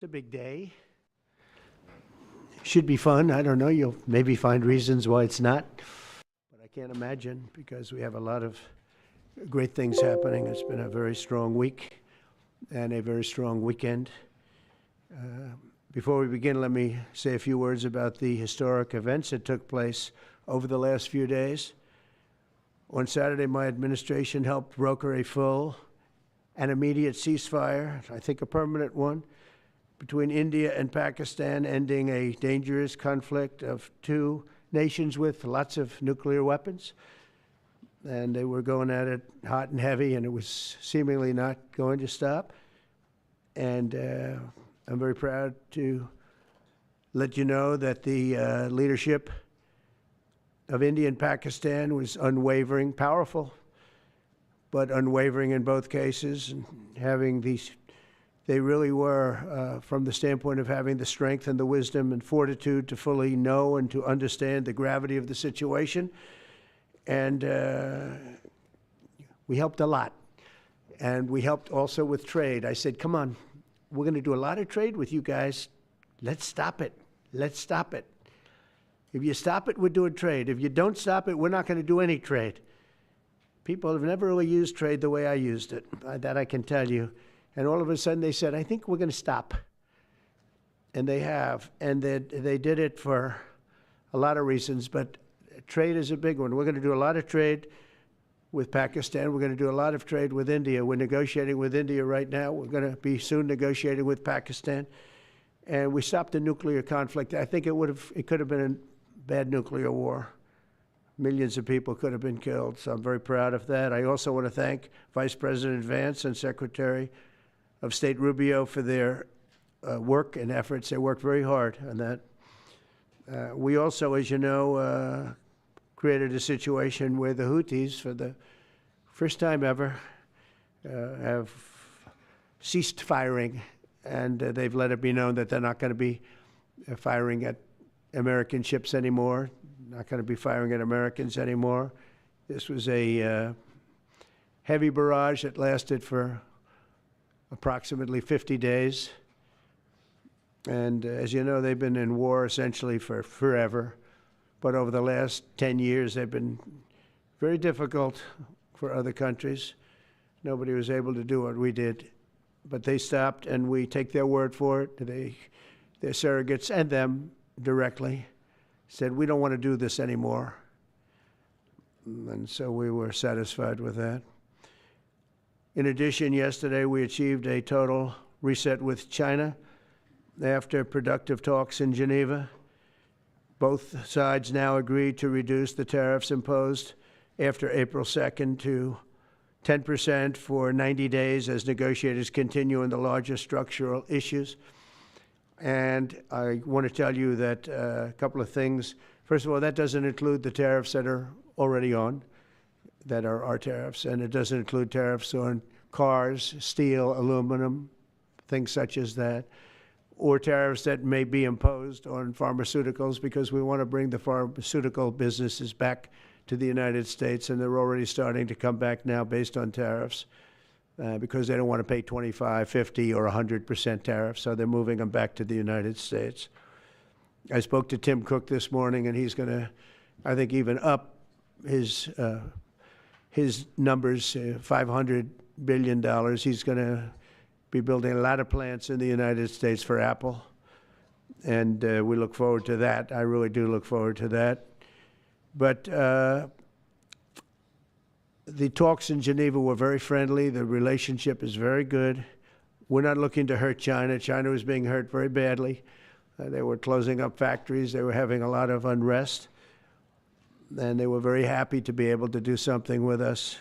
It's a big day. Should be fun. I don't know. You'll maybe find reasons why it's not, but I can't imagine because we have a lot of great things happening. It's been a very strong week and a very strong weekend. Before we begin, let me say a few words about the historic events that took place over the last few days. On Saturday, my administration helped broker a full and immediate ceasefire, I think a permanent one, between India and Pakistan, ending a dangerous conflict of two nations with lots of nuclear weapons. And they were going at it hot and heavy, and it was seemingly not going to stop. And I'm very proud to let you know that the leadership of India and Pakistan was unwavering, powerful, but unwavering in both cases, and having these. They really were, from the standpoint of having the strength and the wisdom and fortitude to fully know and to understand the gravity of the situation. And we helped a lot. And we helped also with trade. I said, come on, we're going to do a lot of trade with you guys. Let's stop it. Let's stop it. If you stop it, we're doing trade. If you don't stop it, we're not going to do any trade. People have never really used trade the way I used it. That I can tell you. And all of a sudden they said, I think we're going to stop. And they have. And they did it for a lot of reasons, but trade is a big one. We're going to do a lot of trade with Pakistan. We're going to do a lot of trade with India. We're negotiating with India right now. We're going to be soon negotiating with Pakistan. And we stopped the nuclear conflict. I think it could have been a bad nuclear war. Millions of people could have been killed, so I'm very proud of that. I also want to thank Vice President Vance and Secretary of State Rubio for their work and efforts. They worked very hard on that. We also, as you know, created a situation where the Houthis, for the first time ever, have ceased firing, and they've let it be known that they're not going to be firing at American ships anymore, not going to be firing at Americans anymore. This was a heavy barrage that lasted for approximately 50 days. And as you know, they've been in war essentially for forever. But over the last 10 years, they've been very difficult for other countries. Nobody was able to do what we did. But they stopped, and we take their word for it. Their surrogates and them directly said, we don't want to do this anymore. And so we were satisfied with that. In addition, yesterday we achieved a total reset with China after productive talks in Geneva. Both sides now agreed to reduce the tariffs imposed after April 2nd to 10% for 90 days as negotiators continue on the larger structural issues. And I want to tell you that a couple of things. First of all, that doesn't include the tariffs that are already on, that are our tariffs, and it doesn't include tariffs on cars, steel, aluminum, things such as that, or tariffs that may be imposed on pharmaceuticals, because we want to bring the pharmaceutical businesses back to the United States, and they're already starting to come back now based on tariffs. Because they don't want to pay 25, 50, or 100% tariffs, so they're moving them back to the United States. I spoke to Tim Cook this morning, and he's going to, I think, even up his numbers, $500 billion. He's going to be building a lot of plants in the United States for Apple, and we look forward to that. I really do look forward to that. But the talks in Geneva were very friendly. The relationship is very good. We're not looking to hurt China. China was being hurt very badly. They were closing up factories. They were having a lot of unrest. And they were very happy to be able to do something with us.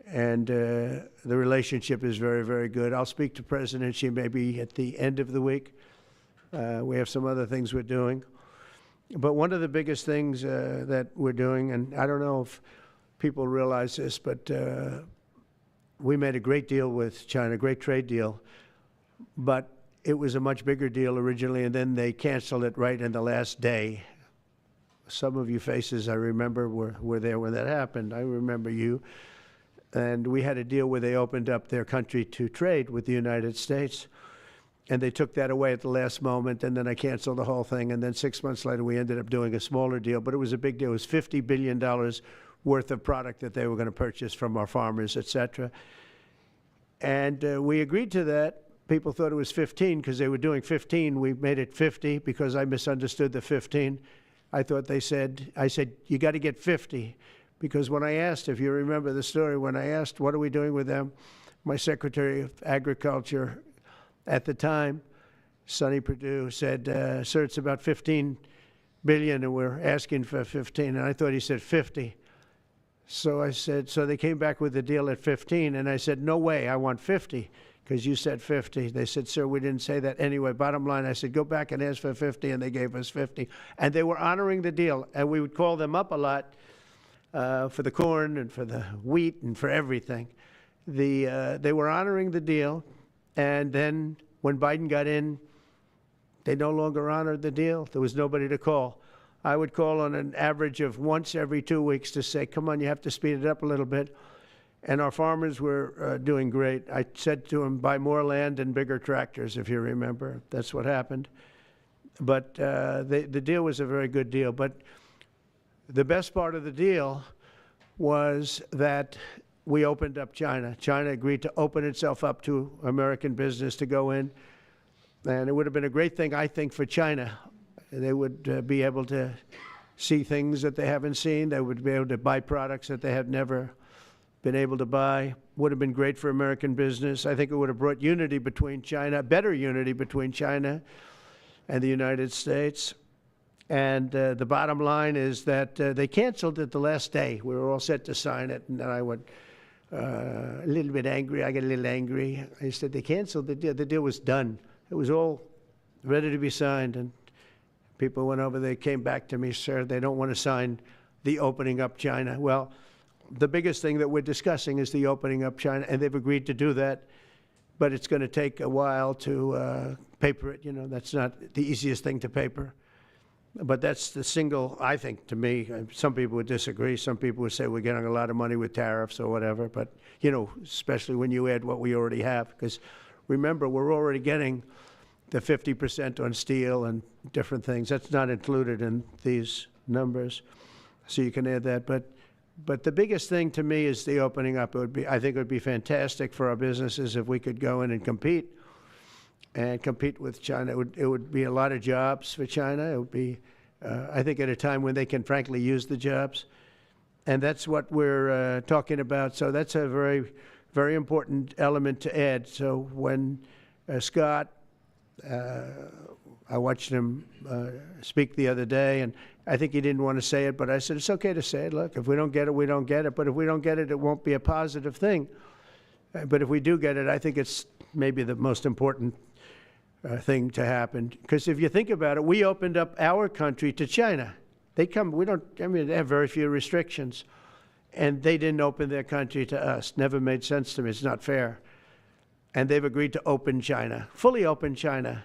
And the relationship is very, very good. I'll speak to President Xi maybe at the end of the week. We have some other things we're doing. But one of the biggest things that we're doing, and I don't know if people realize this, but we made a great deal with China, great trade deal, but it was a much bigger deal originally, and then they canceled it right in the last day. Some of you faces I remember were there when that happened. I remember you. And we had a deal where they opened up their country to trade with the United States. And they took that away at the last moment, and then I canceled the whole thing. And then 6 months later, we ended up doing a smaller deal, but it was a big deal. It was $50 billion worth of product that they were going to purchase from our farmers, et cetera. And we agreed to that. People thought it was 15 because they were doing 15. We made it 50 because I misunderstood the 15. I said, you got to get 50. Because when I asked, if you remember the story, when I asked, what are we doing with them? My Secretary of Agriculture at the time, Sonny Perdue, said, sir, it's about 15 billion and we're asking for 15. And I thought he said 50. So I said, so they came back with the deal at 15. And I said, no way, I want 50 because you said 50. They said, sir, we didn't say that. Anyway, bottom line, I said, go back and ask for 50. And they gave us 50. And they were honoring the deal. And we would call them up a lot for the corn and for the wheat and for everything. They were honoring the deal. And then when Biden got in, they no longer honored the deal. There was nobody to call. I would call on an average of once every 2 weeks to say, come on, you have to speed it up a little bit. And our farmers were doing great. I said to them, buy more land and bigger tractors, if you remember. That's what happened. But the deal was a very good deal. But the best part of the deal was that we opened up China. China agreed to open itself up to American business to go in. And it would have been a great thing, I think, for China. They would be able to see things that they haven't seen. They would be able to buy products that they have never been able to buy. Would have been great for American business. I think it would have brought unity between China, better unity between China and the United States. And the bottom line is that they canceled it the last day. We were all set to sign it, and then I went a little bit angry. I got a little angry. I said, they canceled the deal. The deal was done. It was all ready to be signed, and people went over. They came back to me, sir, they don't want to sign the opening up China. Well, the biggest thing that we're discussing is the opening up China, and they've agreed to do that, but it's going to take a while to paper it. You know, that's not the easiest thing to paper. But that's the single, I think, to me, some people would disagree. Some people would say we're getting a lot of money with tariffs or whatever. But, you know, especially when you add what we already have. Because remember, we're already getting the 50% on steel and different things. That's not included in these numbers. So you can add that. But the biggest thing to me is the opening up. I think it would be fantastic for our businesses if we could go in and compete with China. It would be a lot of jobs for China. It would be, I think, at a time when they can frankly use the jobs. And that's what we're talking about. So that's a very, very important element to add. So when Scott, I watched him speak the other day, and I think he didn't want to say it, but I said, it's okay to say it. Look, if we don't get it, we don't get it. But if we don't get it, it won't be a positive thing. But if we do get it, I think it's maybe the most important thing to happen. Because if you think about it, we opened up our country to China. They have very few restrictions. And they didn't open their country to us. Never made sense to me. It's not fair. And they've agreed to open China, fully open China.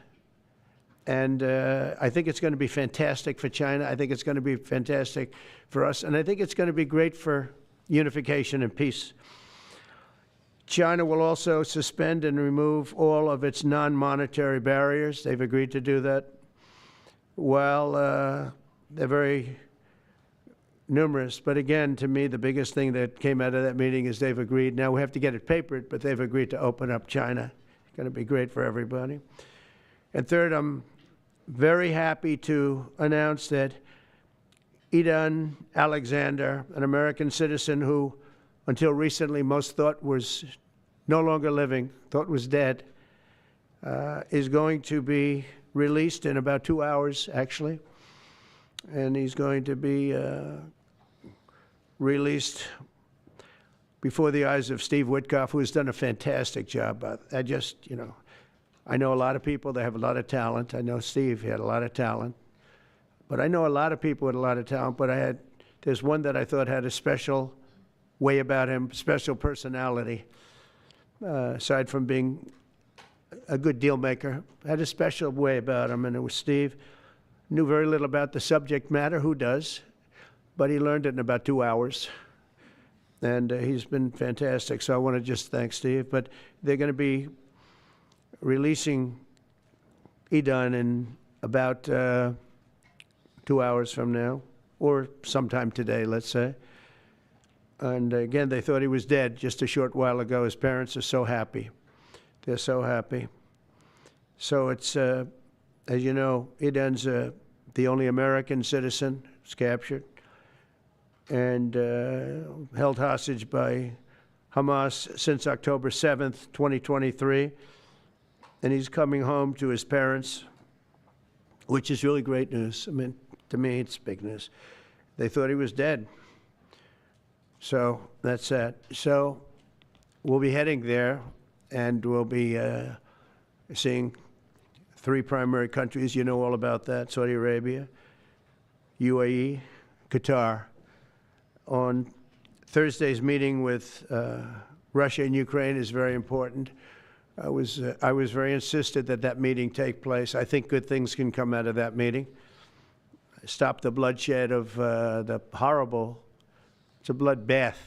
And I think it's going to be fantastic for China. I think it's going to be fantastic for us. And I think it's going to be great for unification and peace. China will also suspend and remove all of its non-monetary barriers. They've agreed to do that. Well, they're very numerous. But again, to me, the biggest thing that came out of that meeting is they've agreed. Now we have to get it papered, but they've agreed to open up China. It's going to be great for everybody. And third, I'm very happy to announce that Idan Alexander, an American citizen who until recently most thought was no longer living, thought was dead, is going to be released in about 2 hours, actually. And he's going to be released before the eyes of Steve Witkoff, who has done a fantastic job. I know a lot of people that have a lot of talent. I know Steve had a lot of talent. But I know a lot of people with a lot of talent, but there's one that I thought had a special way about him, special personality, aside from being a good deal maker, had a special way about him, and it was Steve. Knew very little about the subject matter, who does, but he learned it in about 2 hours. And he's been fantastic, so I want to just thank Steve. But they're going to be releasing be done in about 2 hours from now, or sometime today, let's say. And again, they thought he was dead just a short while ago. His parents are so happy. They're so happy. So it's, as you know, Idan's the only American citizen who's captured and held hostage by Hamas since October 7th, 2023. And he's coming home to his parents, which is really great news. I mean, to me, it's big news. They thought he was dead. So that's that. So we'll be heading there, and we'll be seeing 3 primary countries. You know all about that: Saudi Arabia, UAE, Qatar. On Thursday's meeting with Russia and Ukraine is very important. I was very insistent that that meeting take place. I think good things can come out of that meeting. Stop the bloodshed of the horrible. It's a bloodbath.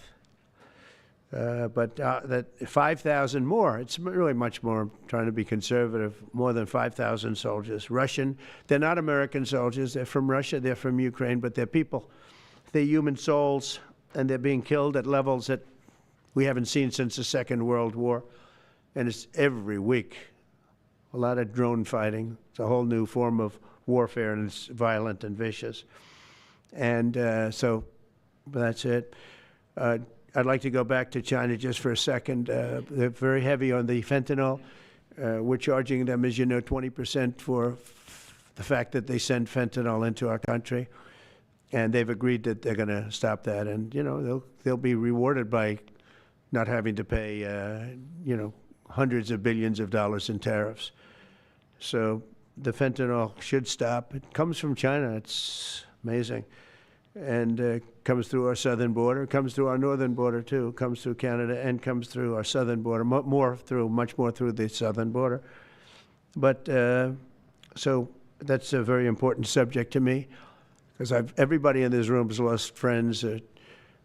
But that 5,000 more, it's really much more, I'm trying to be conservative, more than 5,000 soldiers. Russian, they're not American soldiers. They're from Russia, they're from Ukraine, but they're people. They're human souls, and they're being killed at levels that we haven't seen since the Second World War. And it's every week. A lot of drone fighting. It's a whole new form of warfare, and it's violent and vicious. And so that's it. I'd like to go back to China just for a second. They're very heavy on the fentanyl. We're charging them, as you know, 20% for the fact that they send fentanyl into our country. And they've agreed that they're going to stop that. And, you know, they'll be rewarded by not having to pay, you know, hundreds of billions of dollars in tariffs. So the fentanyl should stop. It comes from China. It's amazing. And comes through our southern border, comes through our northern border too, comes through Canada, and comes through our southern border, much more through the southern border. But so that's a very important subject to me, because everybody in this room has lost friends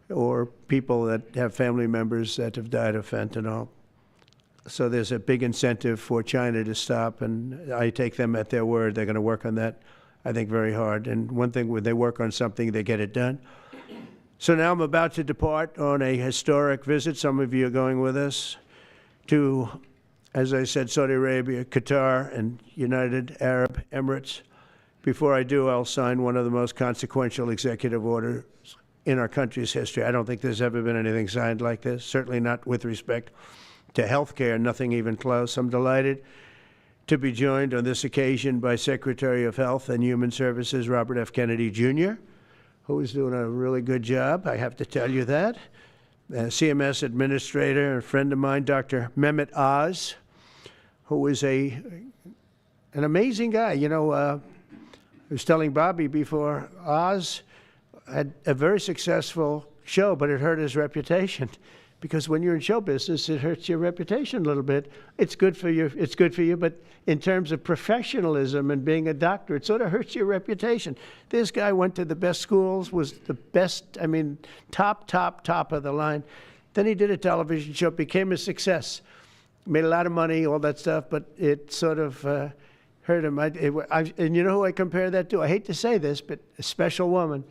or people that have family members that have died of fentanyl. So there's a big incentive for China to stop, and I take them at their word. They're going to work on that, I think, very hard. And one thing, when they work on something, they get it done. So now I'm about to depart on a historic visit. Some of you are going with us to, as I said, Saudi Arabia, Qatar, and United Arab Emirates. Before I do, I'll sign one of the most consequential executive orders in our country's history. I don't think there's ever been anything signed like this, certainly not with respect to health care, nothing even close. I'm delighted to be joined on this occasion by Secretary of Health and Human Services Robert F. Kennedy, Jr., who is doing a really good job, I have to tell you that. CMS Administrator, a friend of mine, Dr. Mehmet Oz, who is an amazing guy. You know, I was telling Bobby before, Oz had a very successful show, but it hurt his reputation. Because when you're in show business, it hurts your reputation a little bit. It's good for you, but in terms of professionalism and being a doctor, it sort of hurts your reputation. This guy went to the best schools, was the best, I mean, top of the line. Then he did a television show, became a success, made a lot of money, all that stuff, but it sort of hurt him. And you know who I compare that to? I hate to say this, but a special woman,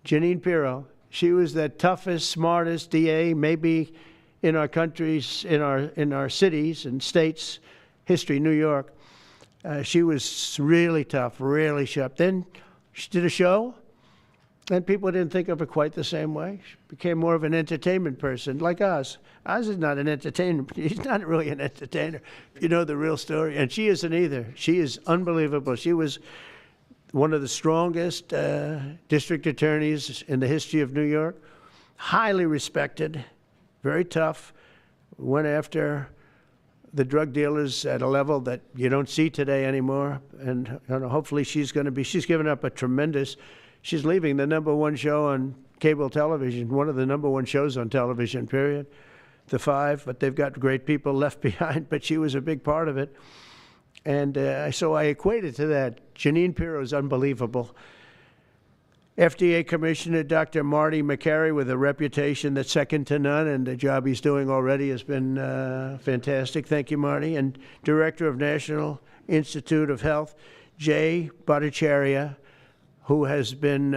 Jeanine Pirro. She was the toughest, smartest DA, maybe in our countries, in our cities and states history, New York. She was really tough, really sharp. Then she did a show, and people didn't think of her quite the same way. She became more of an entertainment person, like Oz. Oz is not an entertainer. He's not really an entertainer, if you know the real story. And she isn't either. She is unbelievable. She was one of the strongest district attorneys in the history of New York, highly respected, very tough, went after the drug dealers at a level that you don't see today anymore. And hopefully she's given up she's leaving the #1 show on cable television, one of the #1 shows on television, period, The Five, but they've got great people left behind, but she was a big part of it. And so I equated to that. Jeanine Pirro is unbelievable. FDA Commissioner Dr. Marty McCary, with a reputation that's second to none, and the job he's doing already has been fantastic. Thank you, Marty. And Director of National Institute of Health, Jay Bhattacharya, who has been,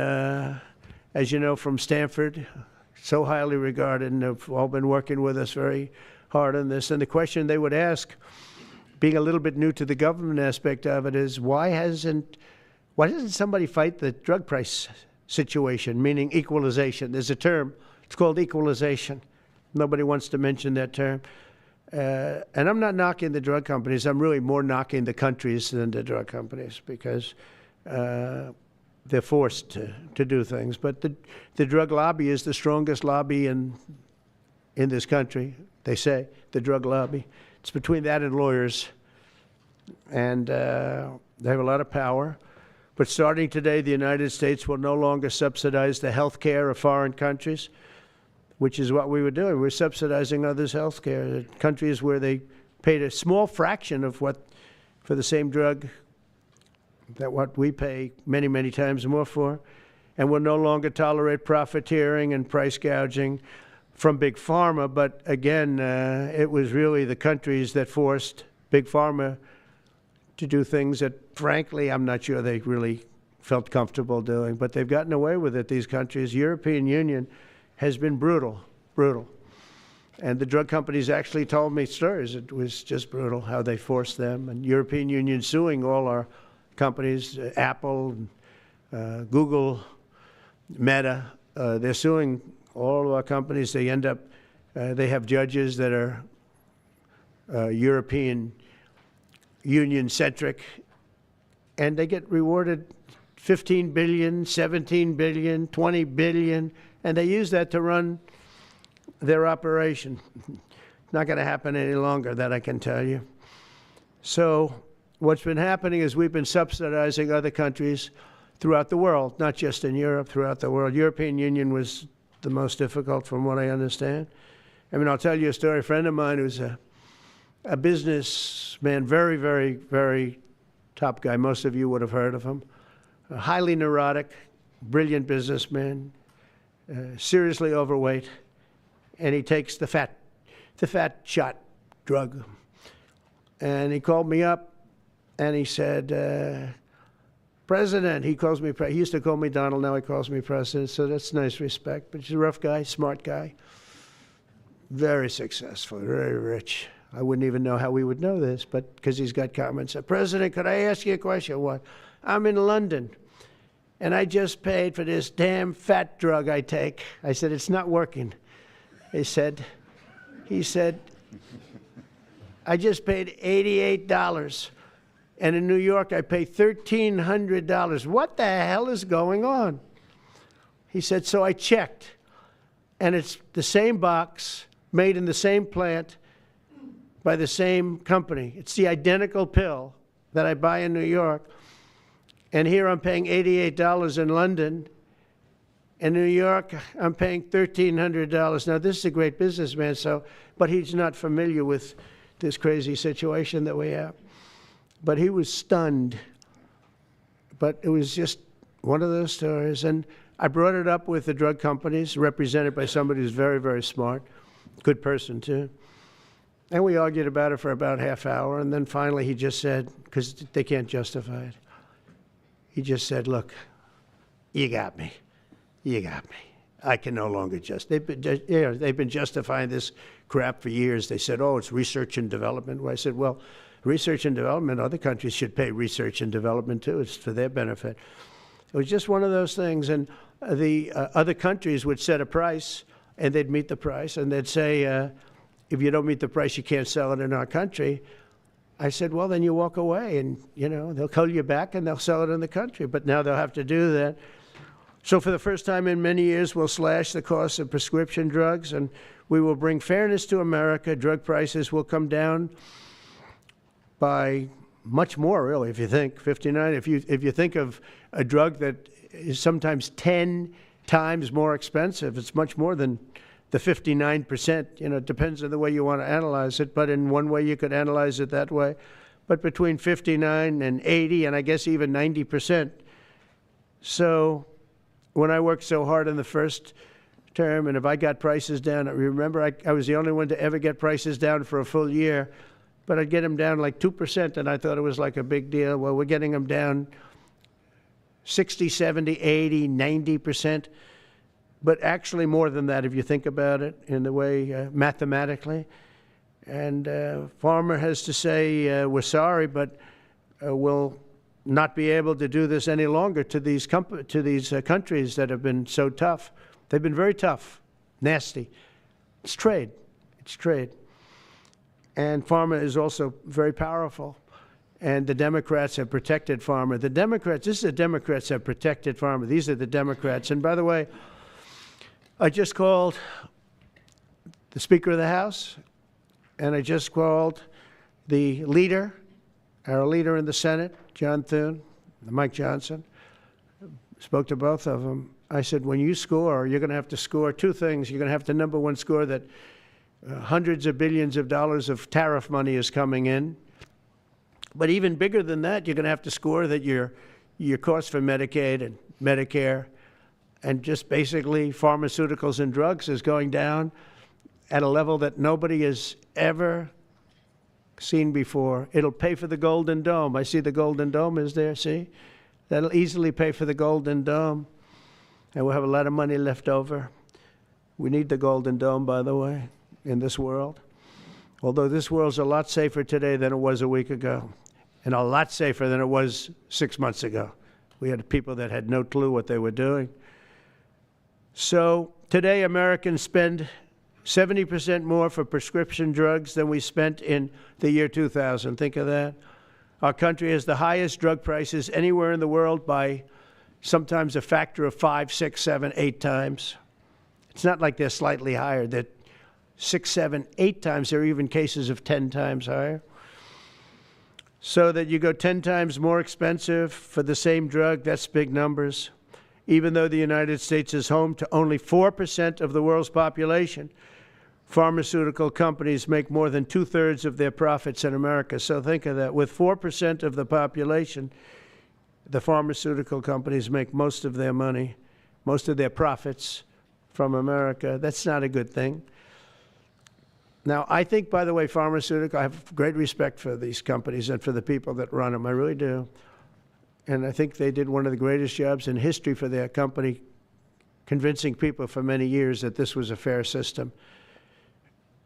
as you know, from Stanford, so highly regarded, and have all been working with us very hard on this. And the question they would ask, being a little bit new to the government aspect of it, is why doesn't somebody fight the drug price situation, meaning equalization? There's a term, it's called equalization. Nobody wants to mention that term. And I'm not knocking the drug companies. I'm really more knocking the countries than the drug companies, because they're forced to do things. But the drug lobby is the strongest lobby in this country, they say, the drug lobby. It's between that and lawyers. And they have a lot of power. But starting today, the United States will no longer subsidize the health care of foreign countries, which is what we were doing. We're subsidizing others' health care. Countries where they paid a small fraction of what, for the same drug, that what we pay many, many times more for. And we'll no longer tolerate profiteering and price gouging from Big Pharma. But again, it was really the countries that forced Big Pharma to do things that, frankly, I'm not sure they really felt comfortable doing, but they've gotten away with it, these countries. European Union has been brutal. And the drug companies actually told me stories. It was just brutal how they forced them. And European Union suing all our companies, Apple, Google, Meta. They're suing all of our companies. They end up, they have judges that are European Union-centric, and they get rewarded $15 billion, $17 billion, $20 billion, and they use that to run their operation. Not going to happen any longer, that I can tell you. So what's been happening is we've been subsidizing other countries throughout the world, not just in Europe, throughout the world. European Union was the most difficult, from what I understand. I mean, I'll tell you a story. A friend of mine who's a businessman, very, very, very top guy. Most of you would have heard of him. A highly neurotic, brilliant businessman, seriously overweight, and he takes the fat shot drug. And he called me up, and he said, President, he calls me, he used to call me Donald, now he calls me President, so that's nice respect. But he's a rough guy, smart guy, very successful, very rich. I wouldn't even know how we would know this, but because he's got comments. President, could I ask you a question? What? I'm in London, and I just paid for this damn fat drug I take. I said, it's not working. He said, I just paid $88, and in New York I pay $1,300. What the hell is going on? He said, so I checked, and it's the same box, made in the same plant, by the same company. It's the identical pill that I buy in New York. And here I'm paying $88 in London. In New York, I'm paying $1,300. Now, this is a great businessman, but he's not familiar with this crazy situation that we have. But he was stunned. But it was just one of those stories. And I brought it up with the drug companies, represented by somebody who's very, very smart, good person too. And we argued about it for about half hour, and then finally he just said, because they can't justify it, he just said, look, you got me. I can no longer they've been justifying this crap for years. They said, oh, it's research and development. Well, I said, well, research and development, other countries should pay research and development too. It's for their benefit. It was just one of those things. And the other countries would set a price, and they'd meet the price, and they'd say, if you don't meet the price, you can't sell it in our country. I said, well, then you walk away, and, they'll call you back, and they'll sell it in the country. But now they'll have to do that. So for the first time in many years, we'll slash the cost of prescription drugs, and we will bring fairness to America. Drug prices will come down by much more, really, if you think, 59. If you think of a drug that is sometimes 10 times more expensive, it's much more than the 59%, it depends on the way you want to analyze it, but in one way you could analyze it that way. But between 59 and 80, and I guess even 90%. So when I worked so hard in the first term, and if I got prices down, remember I was the only one to ever get prices down for a full year, but I'd get them down like 2%, and I thought it was like a big deal. Well, we're getting them down 60, 70, 80, 90%, but actually more than that if you think about it in the way mathematically. And farmer has to say, we're sorry, but we'll not be able to do this any longer to these countries that have been so tough. They've been very tough, nasty. It's trade. It's trade. And pharma is also very powerful. And the Democrats have protected pharma. The Democrats, this is the Democrats have protected pharma. These are the Democrats. And by the way, I just called the Speaker of the House, and I just called the leader, our leader in the Senate, John Thune, Mike Johnson. Spoke to both of them. I said, when you score, you're going to have to score two things. You're going to have to, number one, score that hundreds of billions of dollars of tariff money is coming in. But even bigger than that, you're going to have to score that your cost for Medicaid and Medicare and just basically pharmaceuticals and drugs is going down at a level that nobody has ever seen before. It'll pay for the Golden Dome. I see the Golden Dome is there, see? That'll easily pay for the Golden Dome. And we'll have a lot of money left over. We need the Golden Dome, by the way, in this world. Although this world's a lot safer today than it was a week ago, and a lot safer than it was 6 months ago. We had people that had no clue what they were doing. So today, Americans spend 70% more for prescription drugs than we spent in the year 2000. Think of that. Our country has the highest drug prices anywhere in the world by sometimes a factor of 5, 6, 7, 8 times. It's not like they're slightly higher. They're 6, 7, 8 times. There are even cases of 10 times higher. So that you go 10 times more expensive for the same drug, that's big numbers. Even though the United States is home to only 4% of the world's population, pharmaceutical companies make more than 2/3 of their profits in America. So think of that. With 4% of the population, the pharmaceutical companies make most of their money, most of their profits from America. That's not a good thing. Now, I think, by the way, I have great respect for these companies and for the people that run them. I really do. And I think they did one of the greatest jobs in history for their company, convincing people for many years that this was a fair system.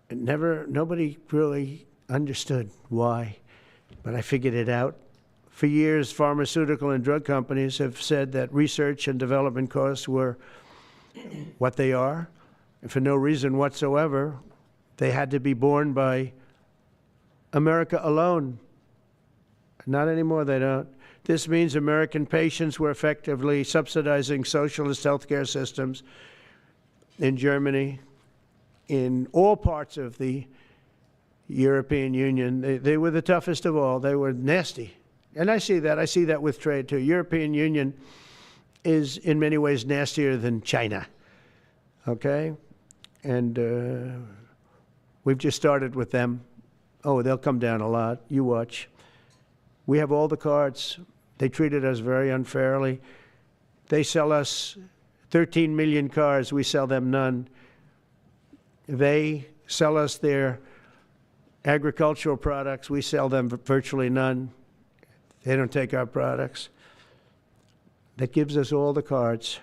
And nobody really understood why, but I figured it out. For years, pharmaceutical and drug companies have said that research and development costs were what they are, and for no reason whatsoever. They had to be borne by America alone. Not anymore, they don't. This means American patients were effectively subsidizing socialist healthcare systems in Germany, in all parts of the European Union. They were the toughest of all. They were nasty. And I see that. I see that with trade, too. European Union is in many ways nastier than China, okay? And we've just started with them. Oh, they'll come down a lot. You watch. We have all the cards. They treated us very unfairly. They sell us 13 million cars. We sell them none. They sell us their agricultural products. We sell them virtually none. They don't take our products. That gives us all the cards,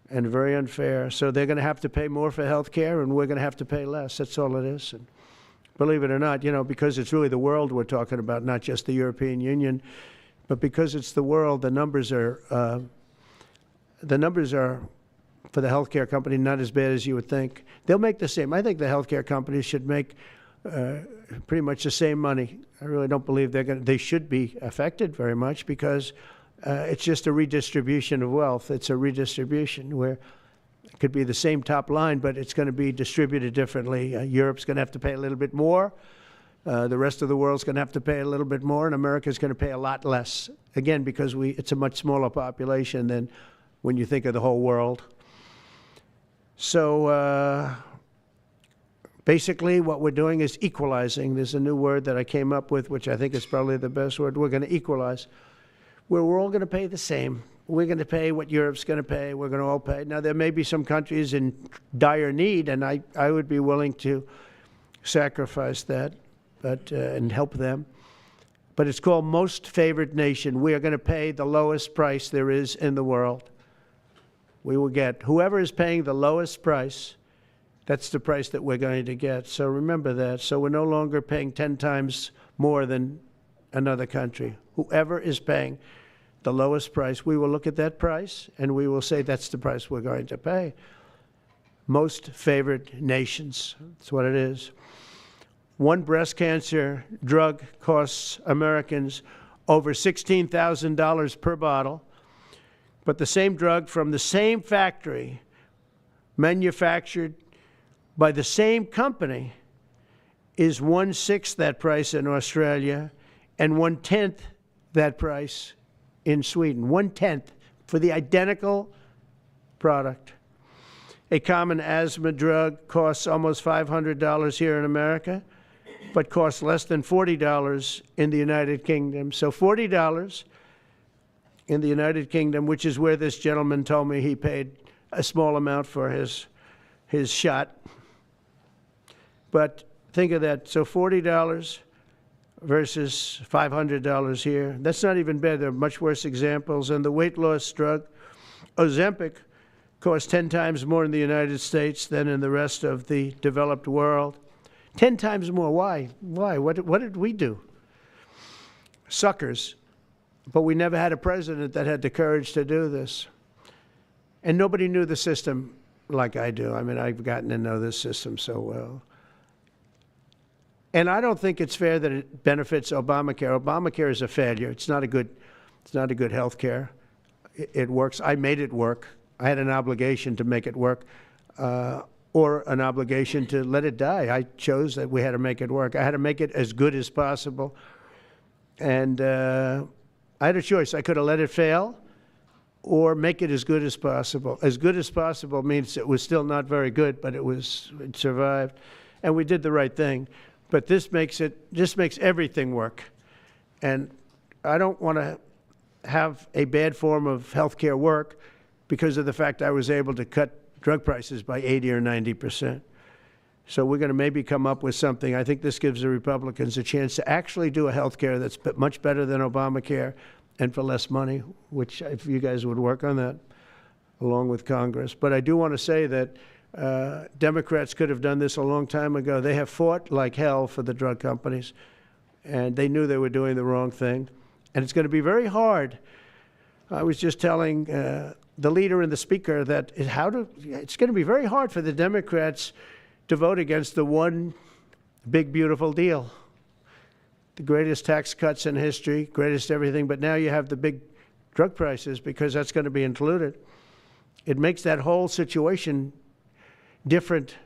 and very unfair. So they're going to have to pay more for health care, and we're going to have to pay less. That's all it is. And believe it or not, because it's really the world we're talking about, not just the European Union, but because it's the world, the numbers are for the healthcare company not as bad as you would think. They'll make the same. I think the healthcare companies should make pretty much the same money. I really don't believe they should be affected very much, because it's just a redistribution of wealth. It's a redistribution where it could be the same top line, but it's going to be distributed differently. Europe's going to have to pay a little bit more. The rest of the world's going to have to pay a little bit more, and America's going to pay a lot less. Again, because it's a much smaller population than when you think of the whole world. So basically what we're doing is equalizing. There's a new word that I came up with, which I think is probably the best word. We're going to equalize, where we're all going to pay the same. we're going to pay what Europe's going to pay. We're going to all pay. Now, there may be some countries in dire need, and I would be willing to sacrifice that and help them. But it's called most favored nation. We are going to pay the lowest price there is in the world. We will get whoever is paying the lowest price. That's the price that we're going to get. So remember that. So we're no longer paying 10 times more than another country. Whoever is paying the lowest price, we will look at that price and we will say that's the price we're going to pay. Most favored nations. That's what it is. One breast cancer drug costs Americans over $16,000 per bottle, but the same drug from the same factory, manufactured by the same company, is 1/6 that price in Australia and 1/10 that price in Sweden. 1/10 for the identical product. A common asthma drug costs almost $500 here in America, but costs less than $40 in the United Kingdom. So $40 in the United Kingdom, which is where this gentleman told me he paid a small amount for his shot. But think of that. So $40 versus $500 here. That's not even bad. There are much worse examples. And the weight loss drug, Ozempic, costs 10 times more in the United States than in the rest of the developed world. 10 times more. Why? Why? What did we do? Suckers. But we never had a president that had the courage to do this. And nobody knew the system like I do. I mean, I've gotten to know this system so well. And I don't think it's fair that it benefits Obamacare. Obamacare is a failure. It's not a good health care. It works. I made it work. I had an obligation to make it work, or an obligation to let it die. I chose that we had to make it work. I had to make it as good as possible. And I had a choice. I could have let it fail or make it as good as possible. As good as possible means it was still not very good, but it survived. And we did the right thing. But this makes everything work. And I don't want to have a bad form of health care work because of the fact I was able to cut drug prices by 80 or 90%. So we're going to maybe come up with something. I think this gives the Republicans a chance to actually do a health care that's much better than Obamacare and for less money, which if you guys would work on that along with Congress. But I do want to say that Democrats could have done this a long time ago. They have fought like hell for the drug companies, and they knew they were doing the wrong thing. And it's going to be very hard. I was just telling the leader and the speaker that it's going to be very hard for the Democrats to vote against the one big, beautiful deal. The greatest tax cuts in history, greatest everything, but now you have the big drug prices because that's going to be included. It makes that whole situation different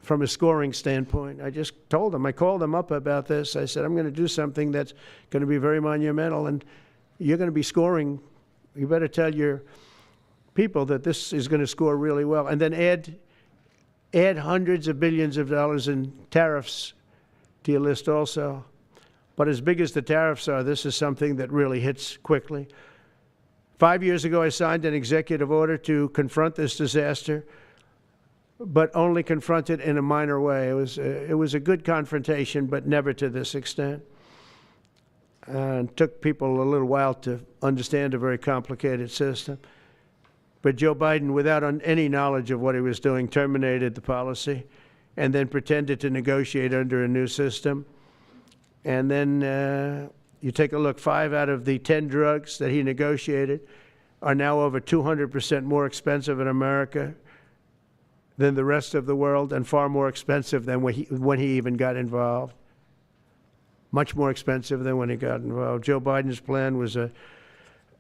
from a scoring standpoint. I just told them, I called them up about this. I said, I'm going to do something that's going to be very monumental, and you're going to be scoring. You better tell your people that this is going to score really well. And then add hundreds of billions of dollars in tariffs to your list also. But as big as the tariffs are, this is something that really hits quickly. 5 years ago, I signed an executive order to confront this disaster, but only confront it in a minor way. It was a good confrontation, but never to this extent. And it took people a little while to understand a very complicated system. But Joe Biden, without any knowledge of what he was doing, terminated the policy and then pretended to negotiate under a new system. And then you take a look, 5 out of the 10 drugs that he negotiated are now over 200% more expensive in America than the rest of the world, and far more expensive than when he even got involved. Much more expensive than when he got involved. Joe Biden's plan was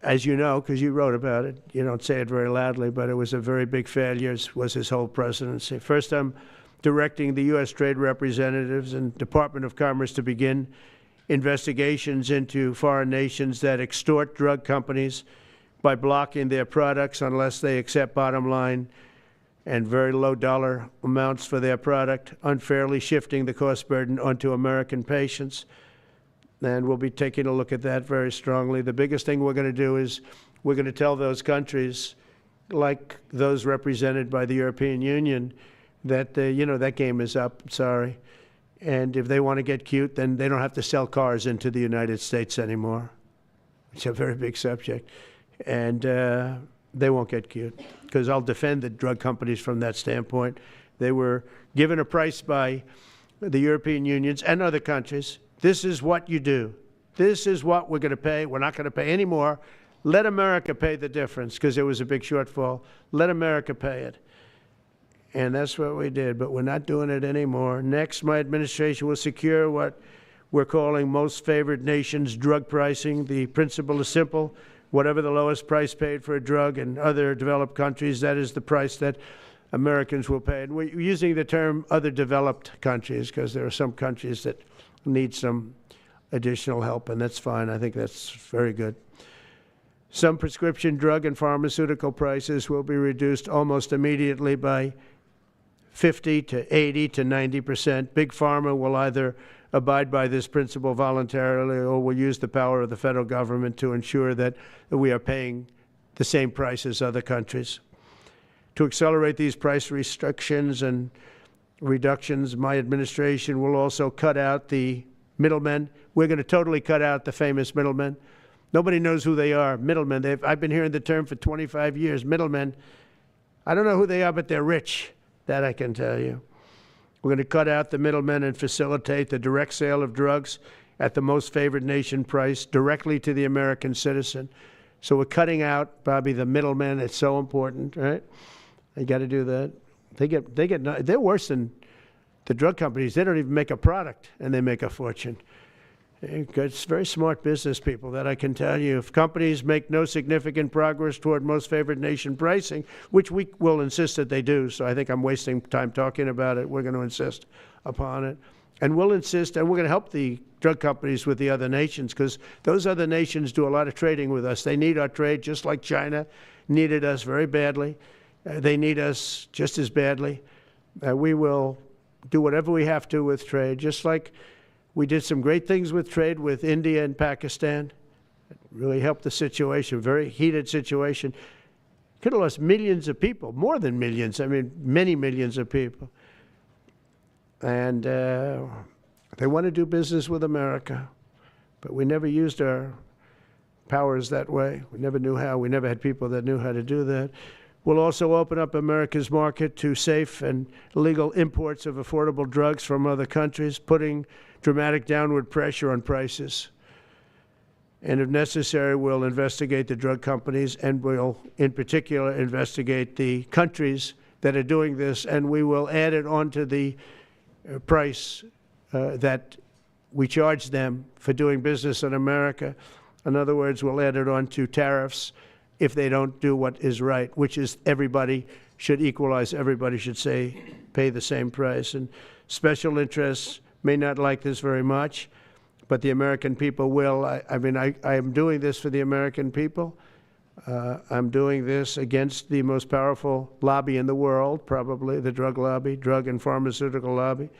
as you know, because you wrote about it, you don't say it very loudly, but it was a very big failure, was his whole presidency. First, I'm directing the U.S. Trade Representatives and Department of Commerce to begin investigations into foreign nations that extort drug companies by blocking their products unless they accept bottom line and very low dollar amounts for their product, unfairly shifting the cost burden onto American patients. And we'll be taking a look at that very strongly. The biggest thing we're going to do is we're going to tell those countries, like those represented by the European Union, that, that game is up, sorry. And if they want to get cute, then they don't have to sell cars into the United States anymore. It's a very big subject. And they won't get cute, because I'll defend the drug companies from that standpoint. They were given a price by the European Unions and other countries. This is what you do. This is what we're going to pay. We're not going to pay any more. Let America pay the difference, because there was a big shortfall. Let America pay it. And that's what we did, but we're not doing it anymore. Next, my administration will secure what we're calling most favored nations drug pricing. The principle is simple. Whatever the lowest price paid for a drug in other developed countries, that is the price that Americans will pay. And we're using the term other developed countries because there are some countries that need some additional help, and that's fine. I think that's very good. Some prescription drug and pharmaceutical prices will be reduced almost immediately by 50 to 80 to 90%. Big Pharma will either abide by this principle voluntarily or will use the power of the federal government to ensure that we are paying the same price as other countries. To accelerate these price restrictions and reductions, my administration will also cut out the middlemen. We're going to totally cut out the famous middlemen. Nobody knows who they are, middlemen. I've been hearing the term for 25 years, middlemen. I don't know who they are, but they're rich. That I can tell you. We're going to cut out the middlemen and facilitate the direct sale of drugs at the most favored nation price directly to the American citizen. So we're cutting out, Bobby, the middlemen. It's so important, right? You got to do that. They're worse than the drug companies. They don't even make a product, and they make a fortune. It's very smart business people, that I can tell you. If companies make no significant progress toward most favored nation pricing, which we will insist that they do, so I think I'm wasting time talking about it. We're going to insist upon it. And we'll insist, and we're going to help the drug companies with the other nations, because those other nations do a lot of trading with us. They need our trade, just like China needed us very badly. They need us just as badly. We will do whatever we have to with trade, just like we did some great things with trade with India and Pakistan. It really helped the situation, very heated situation. Could have lost millions of people, more than millions, I mean, many millions of people. And they want to do business with America, but we never used our powers that way. We never knew how. We never had people that knew how to do that. We'll also open up America's market to safe and legal imports of affordable drugs from other countries, putting dramatic downward pressure on prices. And if necessary, we'll investigate the drug companies, and we'll, in particular, investigate the countries that are doing this, and we will add it onto the price that we charge them for doing business in America. In other words, we'll add it onto tariffs if they don't do what is right, which is everybody should equalize. Everybody should pay the same price. And special interests may not like this very much, but the American people will. I am doing this for the American people. I'm doing this against the most powerful lobby in the world, probably the drug lobby, drug and pharmaceutical lobby.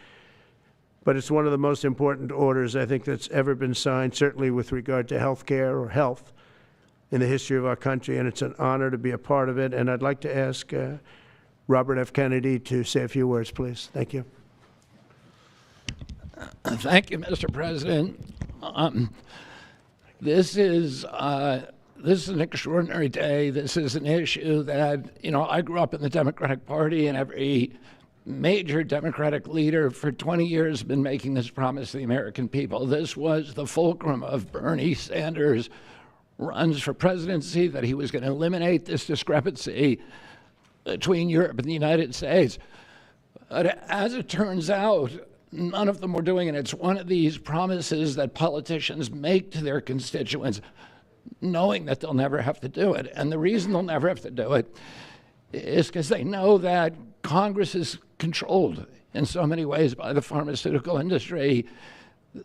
But it's one of the most important orders, I think, that's ever been signed, certainly with regard to health care or health in the history of our country, and it's an honor to be a part of it. And I'd like to ask Robert F. Kennedy to say a few words, please. Thank you. Thank you, Mr. President. This is an extraordinary day. This is an issue that, I grew up in the Democratic Party, and every major Democratic leader for 20 years has been making this promise to the American people. This was the fulcrum of Bernie Sanders' runs for presidency, that he was going to eliminate this discrepancy between Europe and the United States. But as it turns out, none of them were doing it. It's one of these promises that politicians make to their constituents, knowing that they'll never have to do it. And the reason they'll never have to do it is because they know that Congress is controlled in so many ways by the pharmaceutical industry.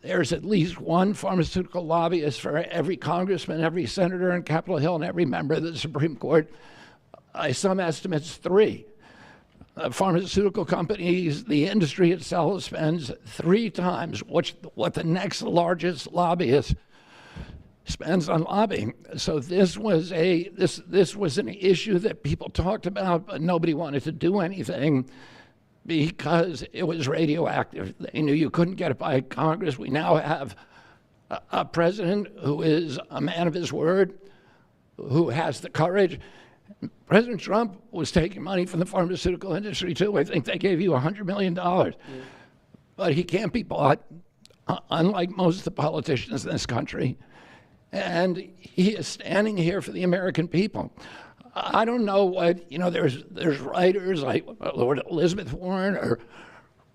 There's at least one pharmaceutical lobbyist for every congressman, every senator on Capitol Hill, and every member of the Supreme Court. By some estimates, 3. Pharmaceutical companies, the industry itself, spends 3 times what the next largest lobbyist spends on lobbying. So this was an issue that people talked about, but nobody wanted to do anything because it was radioactive. They knew you couldn't get it by Congress. We now have a president who is a man of his word, who has the courage. President Trump was taking money from the pharmaceutical industry too. I think they gave you $100 million. Yeah. But he can't be bought, unlike most of the politicians in this country. And he is standing here for the American people. I don't know what, there's writers like Lord Elizabeth Warren or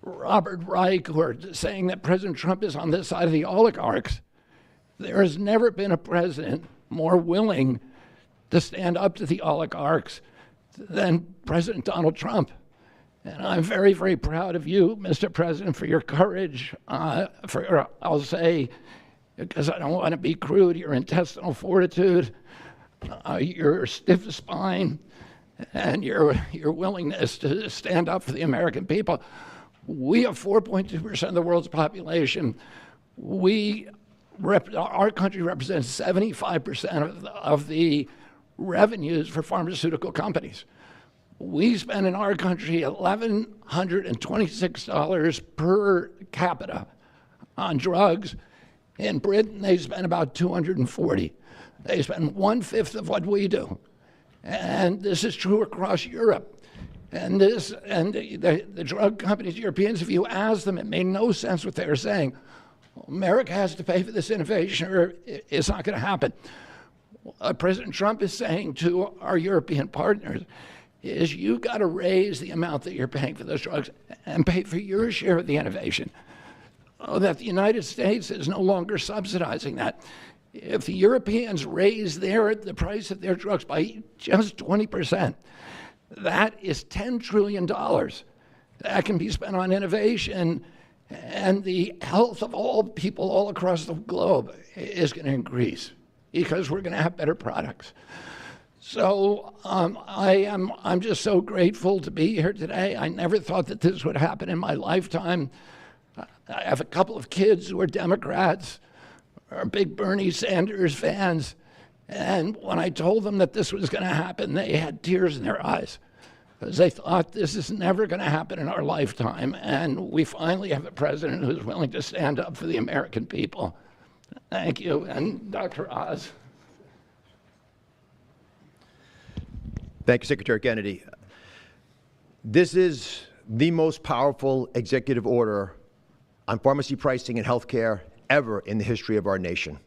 Robert Reich who are saying that President Trump is on this side of the oligarchs. There has never been a president more willing to stand up to the oligarchs than President Donald Trump. And I'm very, very proud of you, Mr. President, for your courage, I'll say, because I don't want to be crude, your intestinal fortitude, your stiff spine, and your willingness to stand up for the American people. We have 4.2% of the world's population. Our country represents 75% of the revenues for pharmaceutical companies. We spend in our country $1,126 per capita on drugs. In Britain, they spend about $240. They spend 1/5 of what we do. And this is true across Europe. And the drug companies, Europeans, if you ask them, it made no sense what they were saying. America has to pay for this innovation or it's not going to happen. What President Trump is saying to our European partners is you've got to raise the amount that you're paying for those drugs and pay for your share of the innovation. That the United States is no longer subsidizing that. If the Europeans raise the price of their drugs by just 20%, that is $10 trillion that can be spent on innovation, and the health of all people all across the globe is going to increase because we're going to have better products. So I'm just so grateful to be here today. I never thought that this would happen in my lifetime. I have a couple of kids who are Democrats, are big Bernie Sanders fans, and when I told them that this was going to happen, they had tears in their eyes because they thought this is never going to happen in our lifetime, and we finally have a president who's willing to stand up for the American people. Thank you, and Dr. Oz. Thank you, Secretary Kennedy. This is the most powerful executive order on pharmacy pricing and healthcare ever in the history of our nation.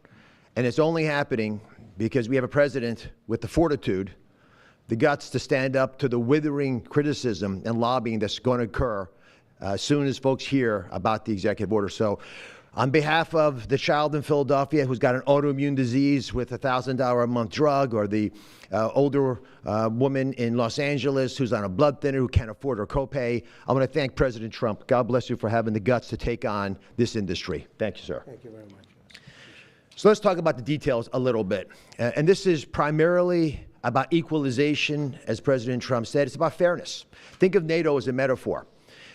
And it's only happening because we have a president with the fortitude, the guts to stand up to the withering criticism and lobbying that's going to occur as soon as folks hear about the executive order. So on behalf of the child in Philadelphia who's got an autoimmune disease with a $1,000 a month drug, or the older woman in Los Angeles who's on a blood thinner who can't afford her copay, I want to thank President Trump. God bless you for having the guts to take on this industry. Thank you, sir. Thank you very much. So let's talk about the details a little bit. And this is primarily about equalization, as President Trump said. It's about fairness. Think of NATO as a metaphor.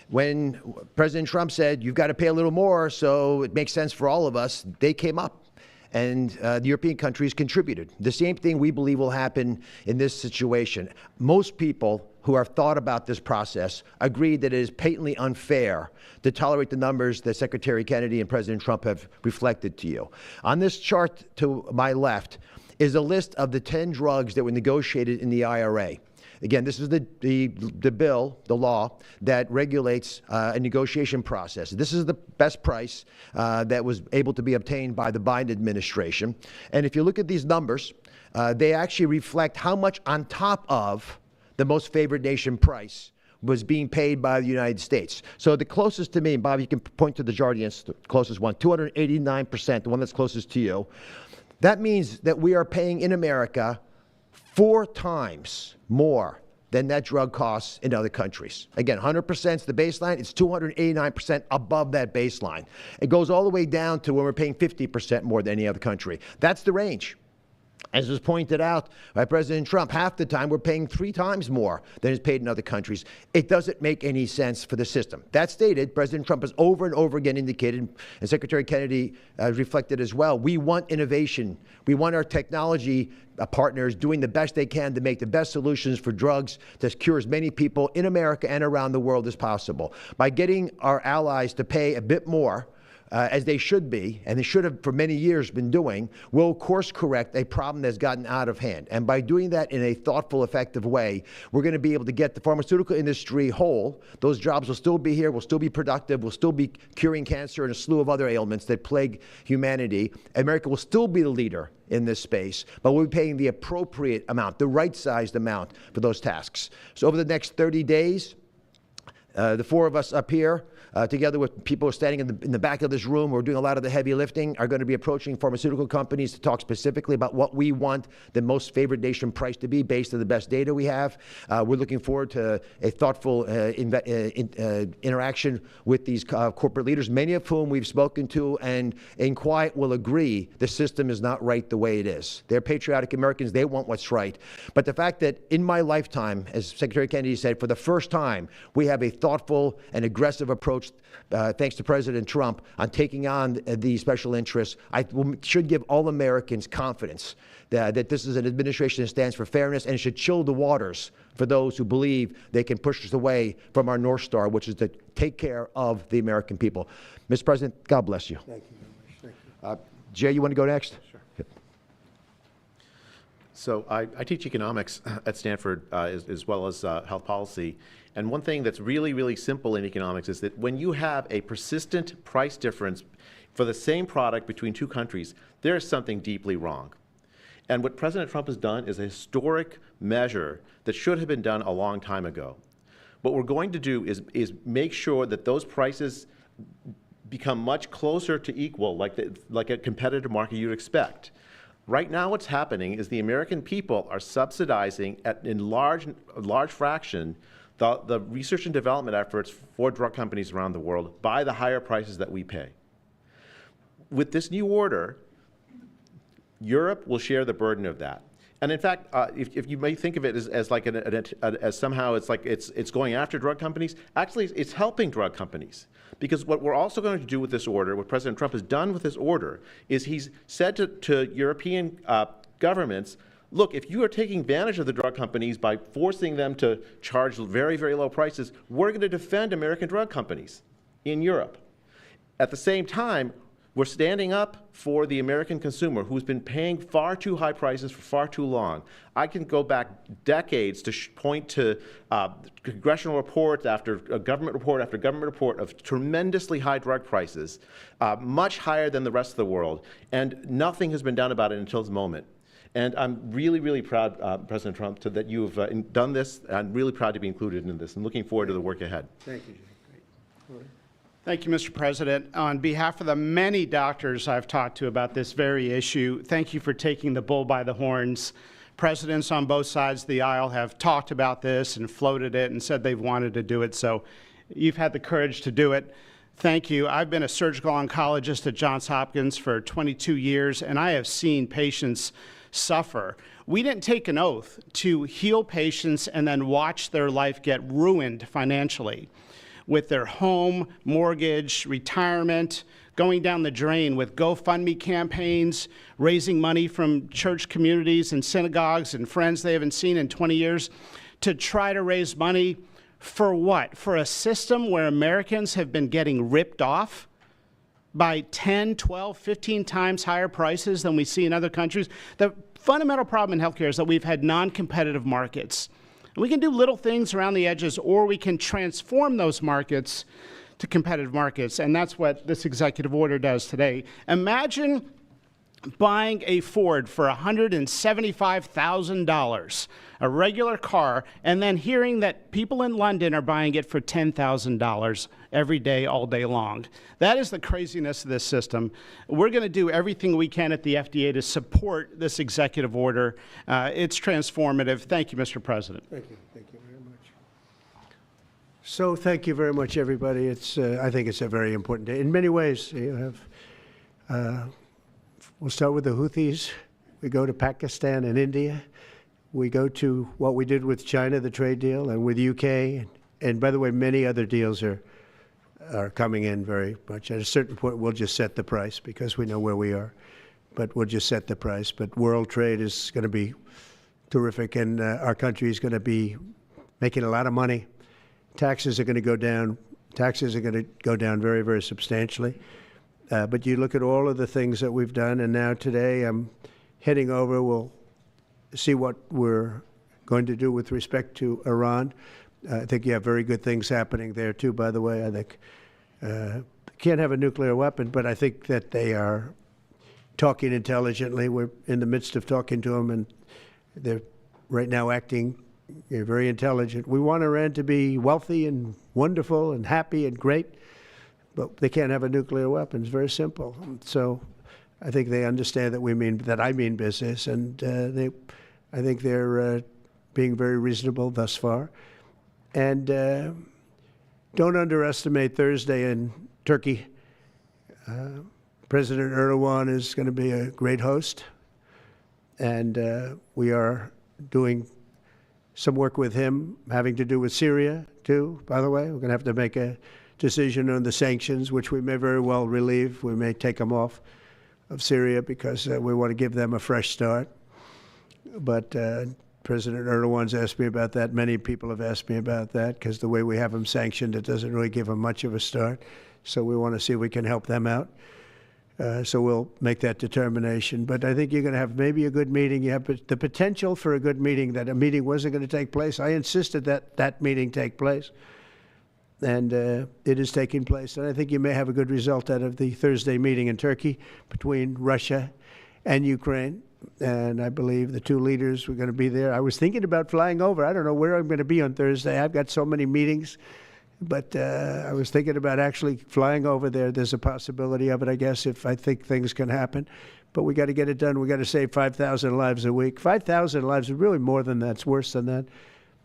When President Trump said, you've got to pay a little more so it makes sense for all of us, they came up. And the European countries contributed. The same thing we believe will happen in this situation. Most people who have thought about this process agree that it is patently unfair to tolerate the numbers that Secretary Kennedy and President Trump have reflected to you. On this chart to my left is a list of the 10 drugs that were negotiated in the IRA. Again, this is the bill, the law, that regulates a negotiation process. This is the best price that was able to be obtained by the Biden administration. And if you look at these numbers, they actually reflect how much on top of the most favored nation price was being paid by the United States. So the closest to me, and Bob, you can point to the Jardiance, the closest one, 289%, the one that's closest to you. That means that we are paying in America 4 times more than that drug costs in other countries. Again, 100% is the baseline. It's 289% above that baseline. It goes all the way down to when we're paying 50% more than any other country. That's the range. As was pointed out by President Trump, half the time we're paying 3 times more than is paid in other countries. It doesn't make any sense for the system. That stated, President Trump has over and over again indicated, and Secretary Kennedy reflected as well, we want innovation. We want our technology partners doing the best they can to make the best solutions for drugs to cure as many people in America and around the world as possible. By getting our allies to pay a bit more, as they should be, and they should have for many years been doing, will course correct a problem that's gotten out of hand. And by doing that in a thoughtful, effective way, we're going to be able to get the pharmaceutical industry whole. Those jobs will still be here, will still be productive, will still be curing cancer and a slew of other ailments that plague humanity. America will still be the leader in this space, but we'll be paying the appropriate amount, the right-sized amount for those tasks. So over the next 30 days, the 4 of us up here, together with people standing in the back of this room who are doing a lot of the heavy lifting, are going to be approaching pharmaceutical companies to talk specifically about what we want the most favored nation price to be based on the best data we have. We're looking forward to a thoughtful interaction with these corporate leaders, many of whom we've spoken to and in quiet will agree the system is not right the way it is. They're patriotic Americans. They want what's right. But the fact that in my lifetime, as Secretary Kennedy said, for the first time, we have a thoughtful and aggressive approach, thanks to President Trump, on taking on the special interests, should give all Americans confidence that this is an administration that stands for fairness, and it should chill the waters for those who believe they can push us away from our North Star, which is to take care of the American people. Mr. President, God bless you. Thank you very much. Thank you. Jay, you want to go next? Sure. So I teach economics at Stanford as well as health policy. And one thing that's really, really simple in economics is that when you have a persistent price difference for the same product between 2 countries, there is something deeply wrong. And what President Trump has done is a historic measure that should have been done a long time ago. What we're going to do is make sure that those prices become much closer to equal, like a competitive market you'd expect. Right now what's happening is the American people are subsidizing in large fraction the research and development efforts for drug companies around the world by the higher prices that we pay. With this new order, Europe will share the burden of that. And in fact, if you may think of it as like as somehow it's like it's going after drug companies, actually it's helping drug companies. Because what we're also going to do with this order, what President Trump has done with this order, is he's said to European governments, look, if you are taking advantage of the drug companies by forcing them to charge very, very low prices, we're going to defend American drug companies in Europe. At the same time, we're standing up for the American consumer who's been paying far too high prices for far too long. I can go back decades to point to congressional reports after government report after government report of tremendously high drug prices, much higher than the rest of the world, and nothing has been done about it until this moment. And I'm really, really proud, President Trump, that you've done this. I'm really proud to be included in this and looking forward to the work ahead. Thank you, Jay. Great. All right. Thank you, Mr. President. On behalf of the many doctors I've talked to about this very issue, thank you for taking the bull by the horns. Presidents on both sides of the aisle have talked about this and floated it and said they've wanted to do it, so you've had the courage to do it. Thank you. I've been a surgical oncologist at Johns Hopkins for 22 years, and I have seen patients suffer. We didn't take an oath to heal patients and then watch their life get ruined financially with their home, mortgage, retirement, going down the drain with GoFundMe campaigns, raising money from church communities and synagogues and friends they haven't seen in 20 years to try to raise money for what? For a system where Americans have been getting ripped off by 10, 12, 15 times higher prices than we see in other countries. The fundamental problem in healthcare is that we've had non-competitive markets. We can do little things around the edges, or we can transform those markets to competitive markets, and that's what this executive order does today. Imagine buying a Ford for $175,000, a regular car, and then hearing that people in London are buying it for $10,000 every day, all day long. That is the craziness of this system. We're going to do everything we can at the FDA to support this executive order. It's transformative. Thank you, Mr. President. Thank you. Thank you very much. So thank you very much, everybody. I think it's a very important day. In many ways, you have, we'll start with the Houthis. We go to Pakistan and India. We go to what we did with China, the trade deal, and with UK. And by the way, many other deals are coming in very much. At a certain point, we'll just set the price because we know where we are. But we'll just set the price. But world trade is going to be terrific, and our country is going to be making a lot of money. Taxes are going to go down. Taxes are going to go down very, very substantially. But you look at all of the things that we've done, and now today I'm heading over. We'll see what we're going to do with respect to Iran. I think you have very good things happening there, too, by the way. I think can't have a nuclear weapon, but I think that they are talking intelligently. We're in the midst of talking to them, and they're right now acting very intelligent. We want Iran to be wealthy and wonderful and happy and great, but they can't have a nuclear weapon. It's very simple. So I think they understand that I mean business, and I think they're being very reasonable thus far. And don't underestimate Thursday in Turkey. President Erdogan is going to be a great host, and we are doing some work with him having to do with Syria, too, by the way. We're going to have to make a decision on the sanctions, which we may very well relieve. We may take them off of Syria because we want to give them a fresh start. But President Erdogan's asked me about that. Many people have asked me about that because the way we have them sanctioned, it doesn't really give them much of a start. So we want to see if we can help them out. So we'll make that determination. But I think you're going to have maybe a good meeting. You have the potential for a good meeting, that a meeting wasn't going to take place. I insisted that that meeting take place. And it is taking place. And I think you may have a good result out of the Thursday meeting in Turkey between Russia and Ukraine. And I believe the two leaders were going to be there. I was thinking about flying over. I don't know where I'm going to be on Thursday. I've got so many meetings. But I was thinking about actually flying over there. There's a possibility of it, I guess, if I think things can happen. But we got to get it done. We got to save 5,000 lives a week. 5,000 lives is really more than that. It's worse than that.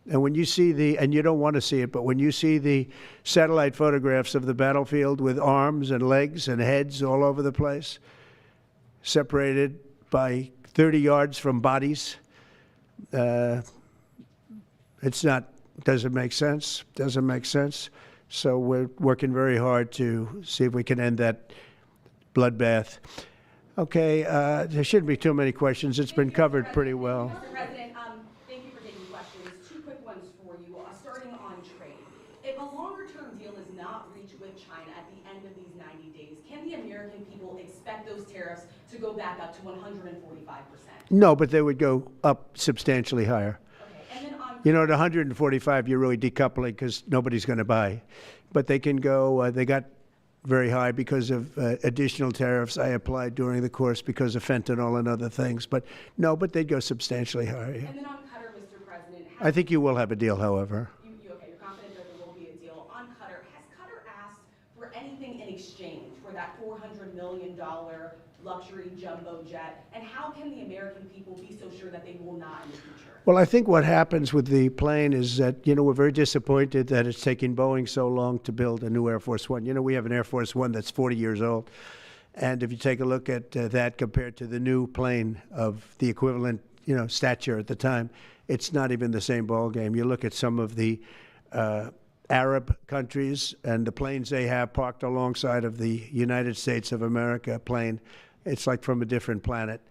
And when you see and you don't want to see it, but when you see the satellite photographs of the battlefield with arms and legs and heads all over the place, separated by 30 yards from bodies, doesn't make sense. Doesn't make sense. So we're working very hard to see if we can end that bloodbath. Okay, there shouldn't be too many questions. It's been covered pretty well. Mr. President, thank you for taking questions. Two quick ones for you. Starting on trade. If a longer-term deal is not reached with China at the end of these 90 days, can the American people expect those tariffs to go back up to 145%? No, but they would go up substantially higher. And then You know, at 145, you're really decoupling because nobody's going to buy. But they can go, they got very high because of additional tariffs I applied during the course because of fentanyl and other things. But no, but they'd go substantially higher. Yeah. And then on Qatar, Mr. President. I think you will have a deal, however. You're confident that there will be a deal. On Qatar, has Qatar asked for anything in exchange for that $400 million luxury jumbo jet? And how can the American people be so sure that they will not in the future? Well, I think what happens with the plane is that, we're very disappointed that it's taking Boeing so long to build a new Air Force One. We have an Air Force One that's 40 years old. And if you take a look at that compared to the new plane of the equivalent, stature at the time, it's not even the same ballgame. You look at some of the Arab countries and the planes they have parked alongside of the United States of America plane. It's like from a different planet.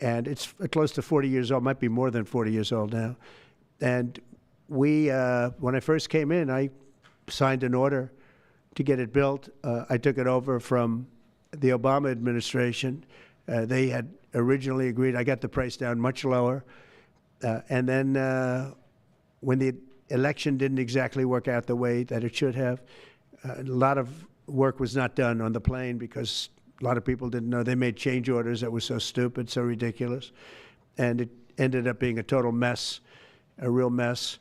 And it's close to 40 years old, might be more than 40 years old now. And we, when I first came in, I signed an order to get it built. I took it over from the Obama administration. They had originally agreed. I got the price down much lower. And then when the election didn't exactly work out the way that it should have, a lot of work was not done on the plane because a lot of people didn't know. They made change orders that were so stupid, so ridiculous. And it ended up being a total mess, a real mess.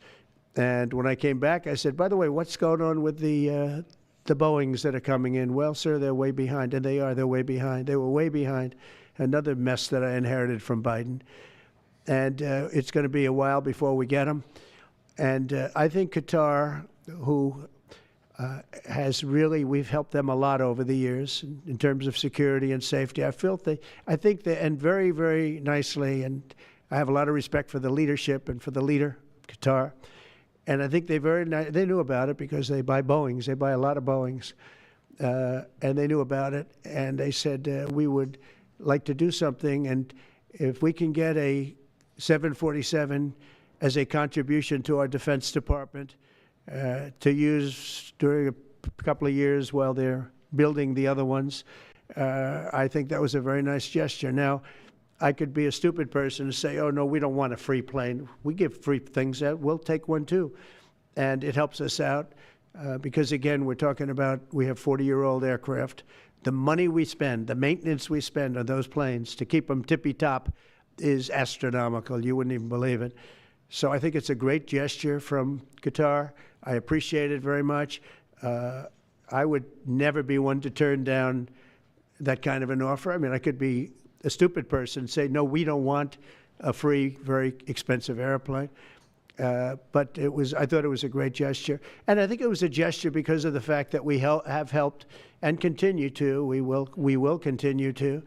And when I came back, I said, by the way, what's going on with the Boeings that are coming in? Well, sir, they're way behind. And they are. They're way behind. They were way behind. Another mess that I inherited from Biden. And it's going to be a while before we get them. And I think Qatar, who we've helped them a lot over the years in terms of security and safety. I think they, and very, very nicely, and I have a lot of respect for the leadership and for the leader, Qatar. And I think they knew about it because they buy Boeings. They buy a lot of Boeings. And they knew about it. And they said, we would like to do something. And if we can get a 747 as a contribution to our Defense Department to use during a couple of years while they're building the other ones, I think that was a very nice gesture. Now, I could be a stupid person and say, oh, no, we don't want a free plane. We give free things out. We'll take one, too. And it helps us out because, again, we're talking about we have 40-year-old aircraft. The money we spend, the maintenance we spend on those planes to keep them tippy-top is astronomical. You wouldn't even believe it. So I think it's a great gesture from Qatar. I appreciate it very much. I would never be one to turn down that kind of an offer. I mean, I could be a stupid person say, no, we don't want a free, very expensive airplane. But I thought it was a great gesture. And I think it was a gesture because of the fact that we have helped and continue to, we will continue to,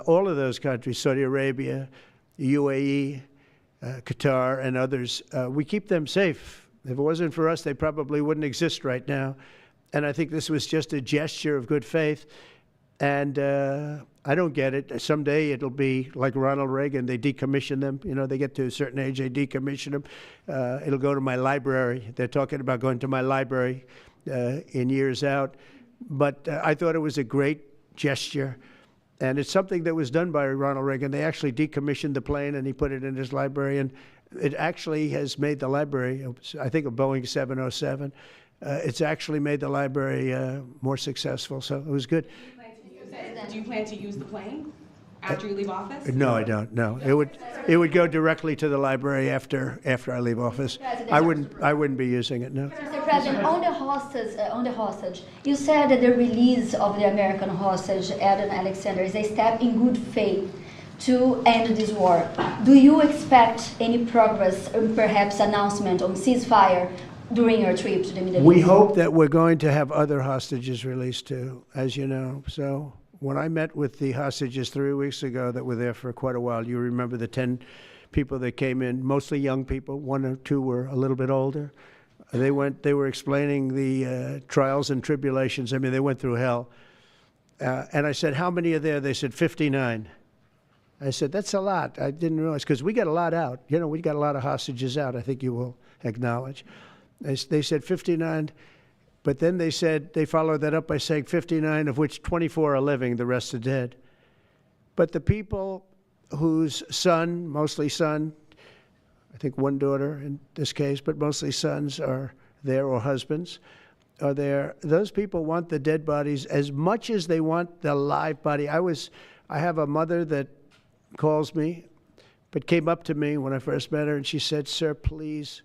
all of those countries, Saudi Arabia, UAE, Qatar, and others. We keep them safe. If it wasn't for us, they probably wouldn't exist right now. And I think this was just a gesture of good faith. And I don't get it. Someday it'll be like Ronald Reagan. They decommission them. You know, they get to a certain age, they decommission them. It'll go to my library. They're talking about going to my library in years out. But I thought it was a great gesture. And it's something that was done by Ronald Reagan. They actually decommissioned the plane, and he put it in his library. And it actually has made the library, I think, a Boeing 707. It's actually made the library more successful. So it was good. Do you plan to use the plane after you leave office? No, I don't. No, it would go directly to the library after I leave office. I wouldn't be using it. No. Mr. President, on the hostage, you said that the release of the American hostage, Adam Alexander, is a step in good faith to end this war. Do you expect any progress, or perhaps announcement on ceasefire during your trip to the Middle East? We hope that we're going to have other hostages released too, as you know. So when I met with the hostages 3 weeks ago that were there for quite a while, you remember the 10 people that came in, mostly young people. 1 or 2 were a little bit older. They were explaining the trials and tribulations. I mean, they went through hell. And I said, how many are there? They said 59. I said, that's a lot. I didn't realize, because we got a lot out. You know, we got a lot of hostages out, I think you will acknowledge. They said 59, but then they said, they followed that up by saying 59, of which 24 are living, the rest are dead. But the people whose son, mostly son, I think 1 daughter in this case, but mostly sons are there, or husbands are there, those people want the dead bodies as much as they want the live body. I have a mother that calls me, but came up to me when I first met her, and she said, sir, please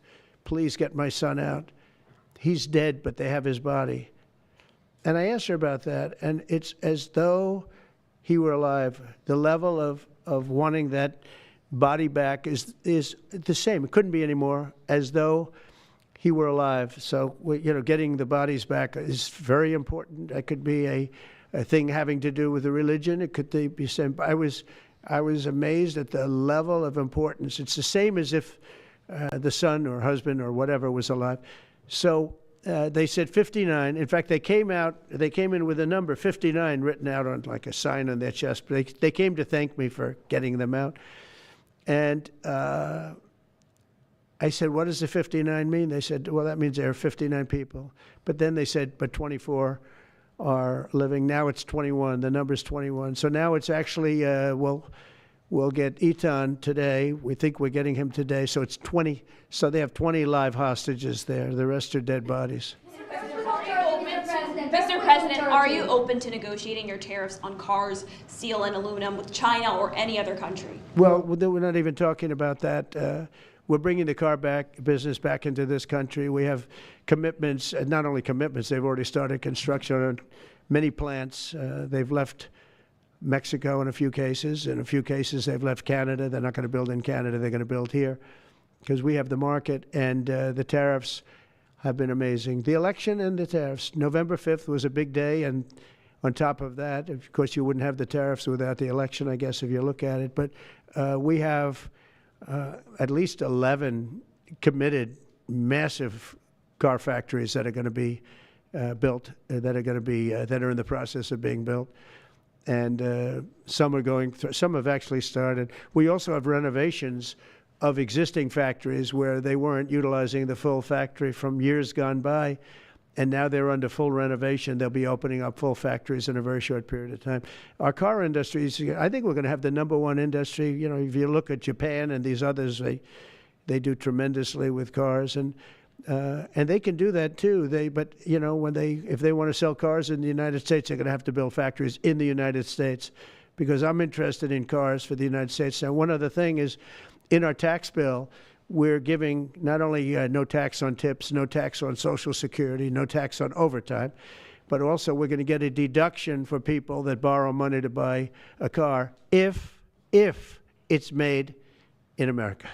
get my son out. He's dead, but they have his body. And I asked her about that, and it's as though he were alive. The level of wanting that body back is the same. It couldn't be any more, as though he were alive. So, you know, getting the bodies back is very important. That could be a thing having to do with the religion. It could be same. I was amazed at the level of importance. It's the same as if the son or husband or whatever was alive. So they said 59. In fact, they came in with a number 59 written out on like a sign on their chest. But they came to thank me for getting them out. And I said, what does the 59 mean? They said, well, that means there are 59 people. But then they said, but 24 are living. Now it's 21. The number's 21. So now it's actually, we'll get Eitan today. We think we're getting him today. So it's 20. So they have 20 live hostages there. The rest are dead bodies. Mr. President, are you open to negotiating your tariffs on cars, steel, and aluminum with China or any other country? Well, we're not even talking about that. We're bringing the car business back into this country. We have commitments, and not only commitments, they've already started construction on many plants. They've left Mexico in a few cases. In a few cases, they've left Canada. They're not going to build in Canada. They're going to build here because we have the market. And the tariffs have been amazing. The election and the tariffs. November 5th was a big day, and on top of that, of course, you wouldn't have the tariffs without the election, I guess, if you look at it. But we have at least 11 committed massive car factories that are going to be built, that are in the process of being built. And some are going through, some have actually started. We also have renovations of existing factories where they weren't utilizing the full factory from years gone by, and now they're under full renovation. They'll be opening up full factories in a very short period of time. Our car industry is, I think we're going to have the #1 industry. You know, if you look at Japan and these others, they do tremendously with cars, and they can do that too. But you know, if they want to sell cars in the United States, they're going to have to build factories in the United States, because I'm interested in cars for the United States. Now, one other thing is, in our tax bill, we're giving not only no tax on tips, no tax on Social Security, no tax on overtime, but also we're going to get a deduction for people that borrow money to buy a car if it's made in America.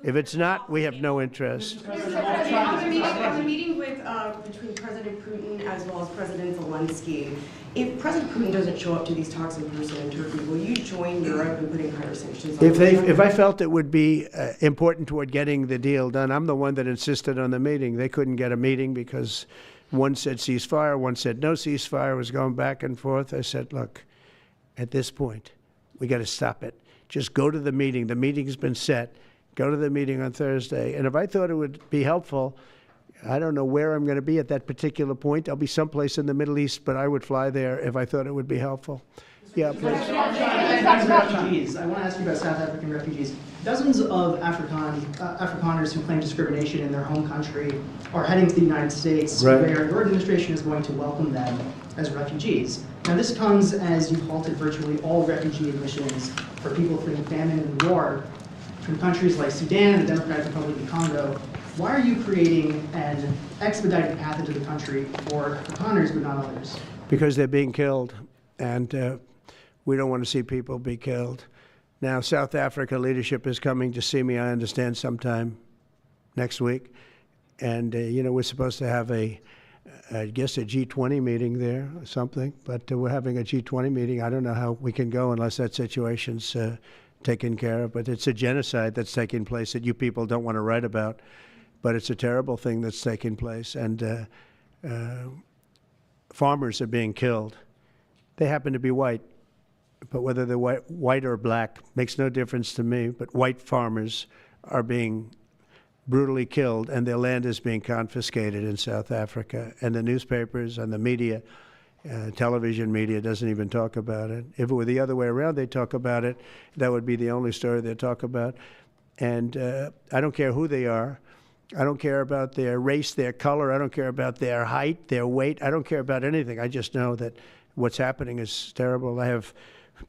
If it's not, we have no interest. On the meeting with between President Putin as well as President Zelensky, if President Putin doesn't show up to these talks in person in Turkey, will you join Europe in putting higher sanctions on If I felt it would be important toward getting the deal done, I'm the one that insisted on the meeting. They couldn't get a meeting because one said ceasefire, one said no ceasefire. It was going back and forth. I said, look, at this point, we got to stop it. Just go to the meeting. The meeting's been set. Go to the meeting on Thursday. And if I thought it would be helpful, I don't know where I'm going to be at that particular point. I'll be someplace in the Middle East, but I would fly there if I thought it would be helpful. Yeah, please. Refugees. I want to ask you about South African refugees. Dozens of Afrikaners who claim discrimination in their home country are heading to the United States, right, where your administration is going to welcome them as refugees. Now, this comes as you've halted virtually all refugee admissions for people fleeing famine and war from countries like Sudan and the Democratic Republic of Congo. Why are you creating an expedited path into the country for Afrikaners but not others? Because they're being killed, and we don't want to see people be killed. Now, South Africa leadership is coming to see me, I understand, sometime next week. And, you know, we're supposed to have I guess a G20 meeting there or something, but we're having a G20 meeting. I don't know how we can go unless that situation's taken care of, but it's a genocide that's taking place that you people don't want to write about, but it's a terrible thing that's taking place, and farmers are being killed. They happen to be white, but whether they're white or black makes no difference to me, but white farmers are being brutally killed, and their land is being confiscated in South Africa, and the newspapers and the media, television media doesn't even talk about it. If it were the other way around, they'd talk about it. That would be the only story they'd talk about. And I don't care who they are. I don't care about their race, their color. I don't care about their height, their weight. I don't care about anything. I just know that what's happening is terrible. I have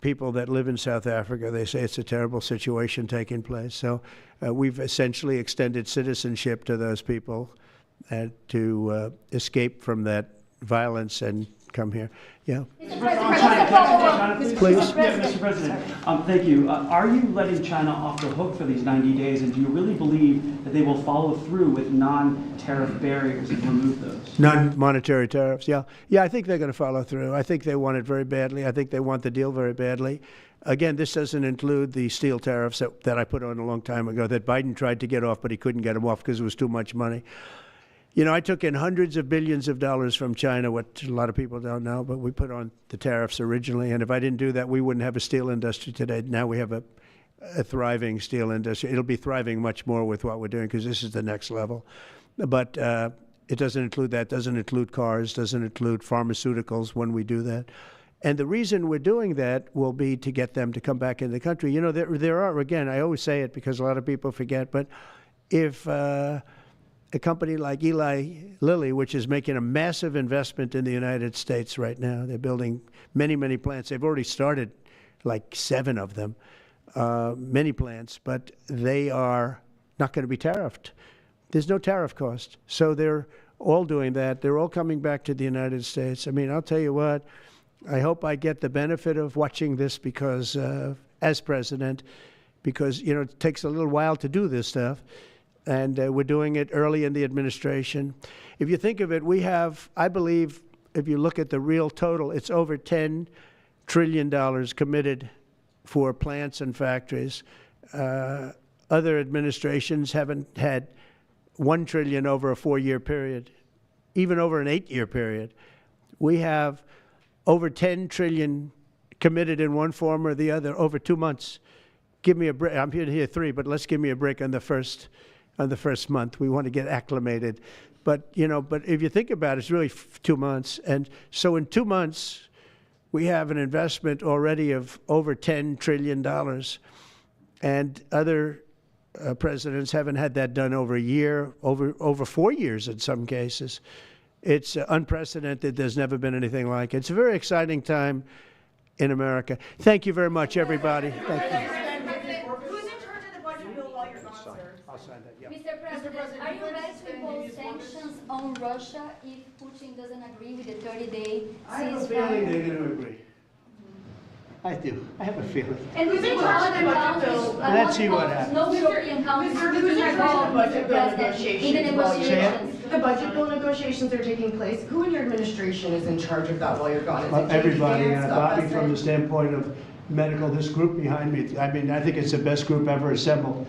people that live in South Africa. They say it's a terrible situation taking place. So we've essentially extended citizenship to those people to escape from that violence and come here. Yeah. Please. Mr. President, thank you. Are you letting China off the hook for these 90 days, and do you really believe that they will follow through with non-tariff barriers and remove those? Non-monetary tariffs, yeah. Yeah, I think they're going to follow through. I think they want it very badly. I think they want the deal very badly. Again, this doesn't include the steel tariffs that I put on a long time ago that Biden tried to get off, but he couldn't get them off because it was too much money. You know, I took in hundreds of billions of dollars from China, what a lot of people don't know, but we put on the tariffs originally. And if I didn't do that, we wouldn't have a steel industry today. Now we have a thriving steel industry. It'll be thriving much more with what we're doing because this is the next level. But it doesn't include that, doesn't include cars, doesn't include pharmaceuticals when we do that. And the reason we're doing that will be to get them to come back in the country. You know, there are, again, I always say it because a lot of people forget, but if a company like Eli Lilly, which is making a massive investment in the United States right now. They're building many, many plants. They've already started like 7 of them, many plants, but they are not going to be tariffed. There's no tariff cost. So they're all doing that. They're all coming back to the United States. I mean, I'll tell you what, I hope I get the benefit of watching this because, as president, because, you know, it takes a little while to do this stuff. and we're doing it early in the administration. If you think of it, we have, I believe, if you look at the real total, it's over $10 trillion committed for plants and factories. Other administrations haven't had $1 trillion over a 4-year period, even over an 8-year period. We have over $10 trillion committed in one form or the other over 2 months. Give me a break. I'm here to hear 3, but let's give me a break on the first month. We want to get acclimated. But, but if you think about it, it's really 2 months. And so in 2 months, we have an investment already of over $10 trillion. And other presidents haven't had that done over a year, over 4 years in some cases. It's unprecedented. There's never been anything like it. It's a very exciting time in America. Thank you very much, everybody. Thank you. Who's in charge of the budget bill while you're gone, sir? I'll sign that, yeah. Mr. President, are you ready to impose sanctions on Russia if Putin doesn't agree with the 30-day I have a ceasefire? feeling they're going to agree. I do. I have a feeling. And who's in charge of the budget bill? Let's see what happens. No European countries Who's in charge of the budget bill in the negotiations? negotiations. The budget bill negotiations are taking place. Who in your administration is in charge of that while you're gone? Is it Everybody, J.D. Vance, Bobby, Scott from the Bessent? standpoint of medical, this group behind me, I mean, I think it's the best group ever assembled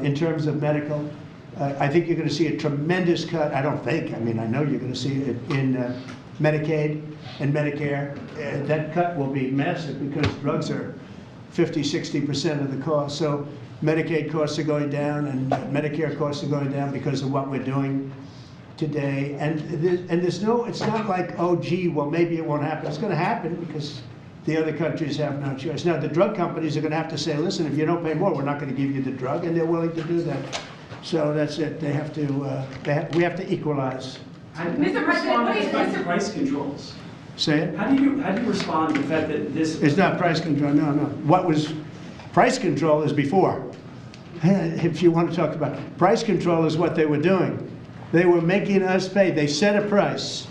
in terms of medical. I think you're going to see a tremendous cut. I don't think, I mean, I know you're going to see it in Medicaid and Medicare. That cut will be massive because drugs are 50-60% of the cost. So Medicaid costs are going down and Medicare costs are going down because of what we're doing today. And there's no, it's not like, oh, gee, well, maybe it won't happen. It's going to happen because the other countries have no choice. Now, the drug companies are going to have to say, listen, if you don't pay more, we're not going to give you the drug, and they're willing to do that. So that's it. They have to, we have to equalize. Mr. President, what is price controls? Say it? How do you respond to the fact that this? It's not price control, no. What was, price control is before. If you want to talk about, price control is what they were doing. They were making us pay. They set a price,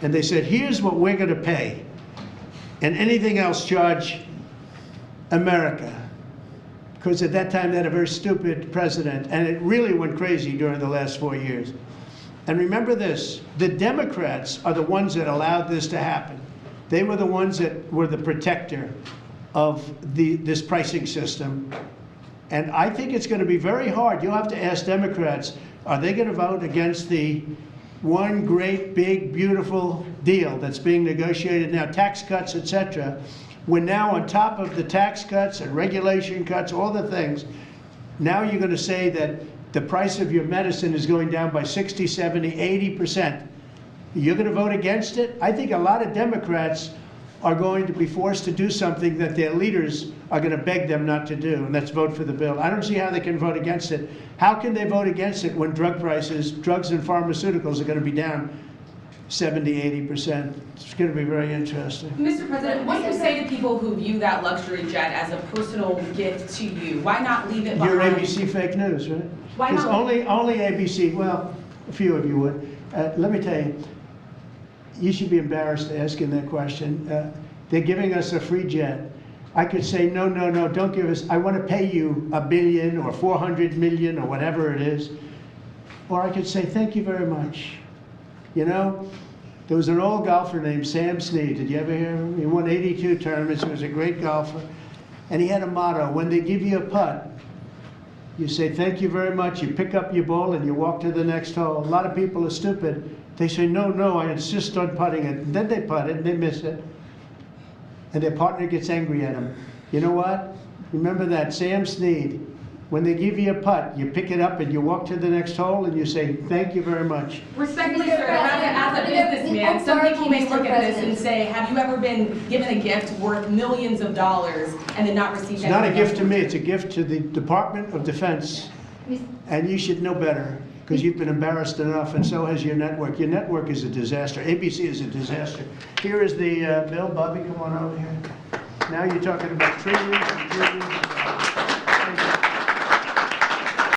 and they said, here's what we're going to pay, and anything else charge America. Because at that time, they had a very stupid president, and it really went crazy during the last 4 years. And remember this, the Democrats are the ones that allowed this to happen. They were the ones that were the protector of this pricing system. And I think it's going to be very hard. You'll have to ask Democrats, are they going to vote against the one great, big, beautiful deal that's being negotiated now, tax cuts, et cetera? We're now on top of the tax cuts and regulation cuts, all the things. Now you're going to say that the price of your medicine is going down by 60, 70, 80%. You're going to vote against it? I think a lot of Democrats are going to be forced to do something that their leaders are going to beg them not to do, and that's vote for the bill. I don't see how they can vote against it. How can they vote against it when drug prices, drugs and pharmaceuticals are going to be down 70, 80%? It's going to be very interesting. Mr. President, what do you say to people who view that luxury jet as a personal gift to you? Why not leave it behind? You're ABC fake news, right? Why Because not? only ABC, well, a few of you would. Let me tell you, you should be embarrassed asking that question. They're giving us a free jet. I could say, no, don't give us, I want to pay you $1 billion or 400 million or whatever it is. Or I could say, thank you very much. You know, there was an old golfer named Sam Snead. Did you ever hear him? He won 82 tournaments. He was a great golfer. And he had a motto, when they give you a putt, you say, thank you very much. You pick up your ball and you walk to the next hole. A lot of people are stupid. They say, no, I insist on putting it. And then they putt it and they miss it. And their partner gets angry at them. You know what? Remember that, Sam Snead. When they give you a putt, you pick it up and you walk to the next hole and you say, thank you very much. Respectfully, sir, as a businessman, some people may look at this and say, have you ever been given a gift worth millions of dollars and then not received anything? It's not a gift to me, it's a gift to the Department of Defense. And you should know better, because you've been embarrassed enough, and so has your network. Your network is a disaster. ABC is a disaster. Here is the bill. Bobby, come on over here. Now you're talking about trillions and trillions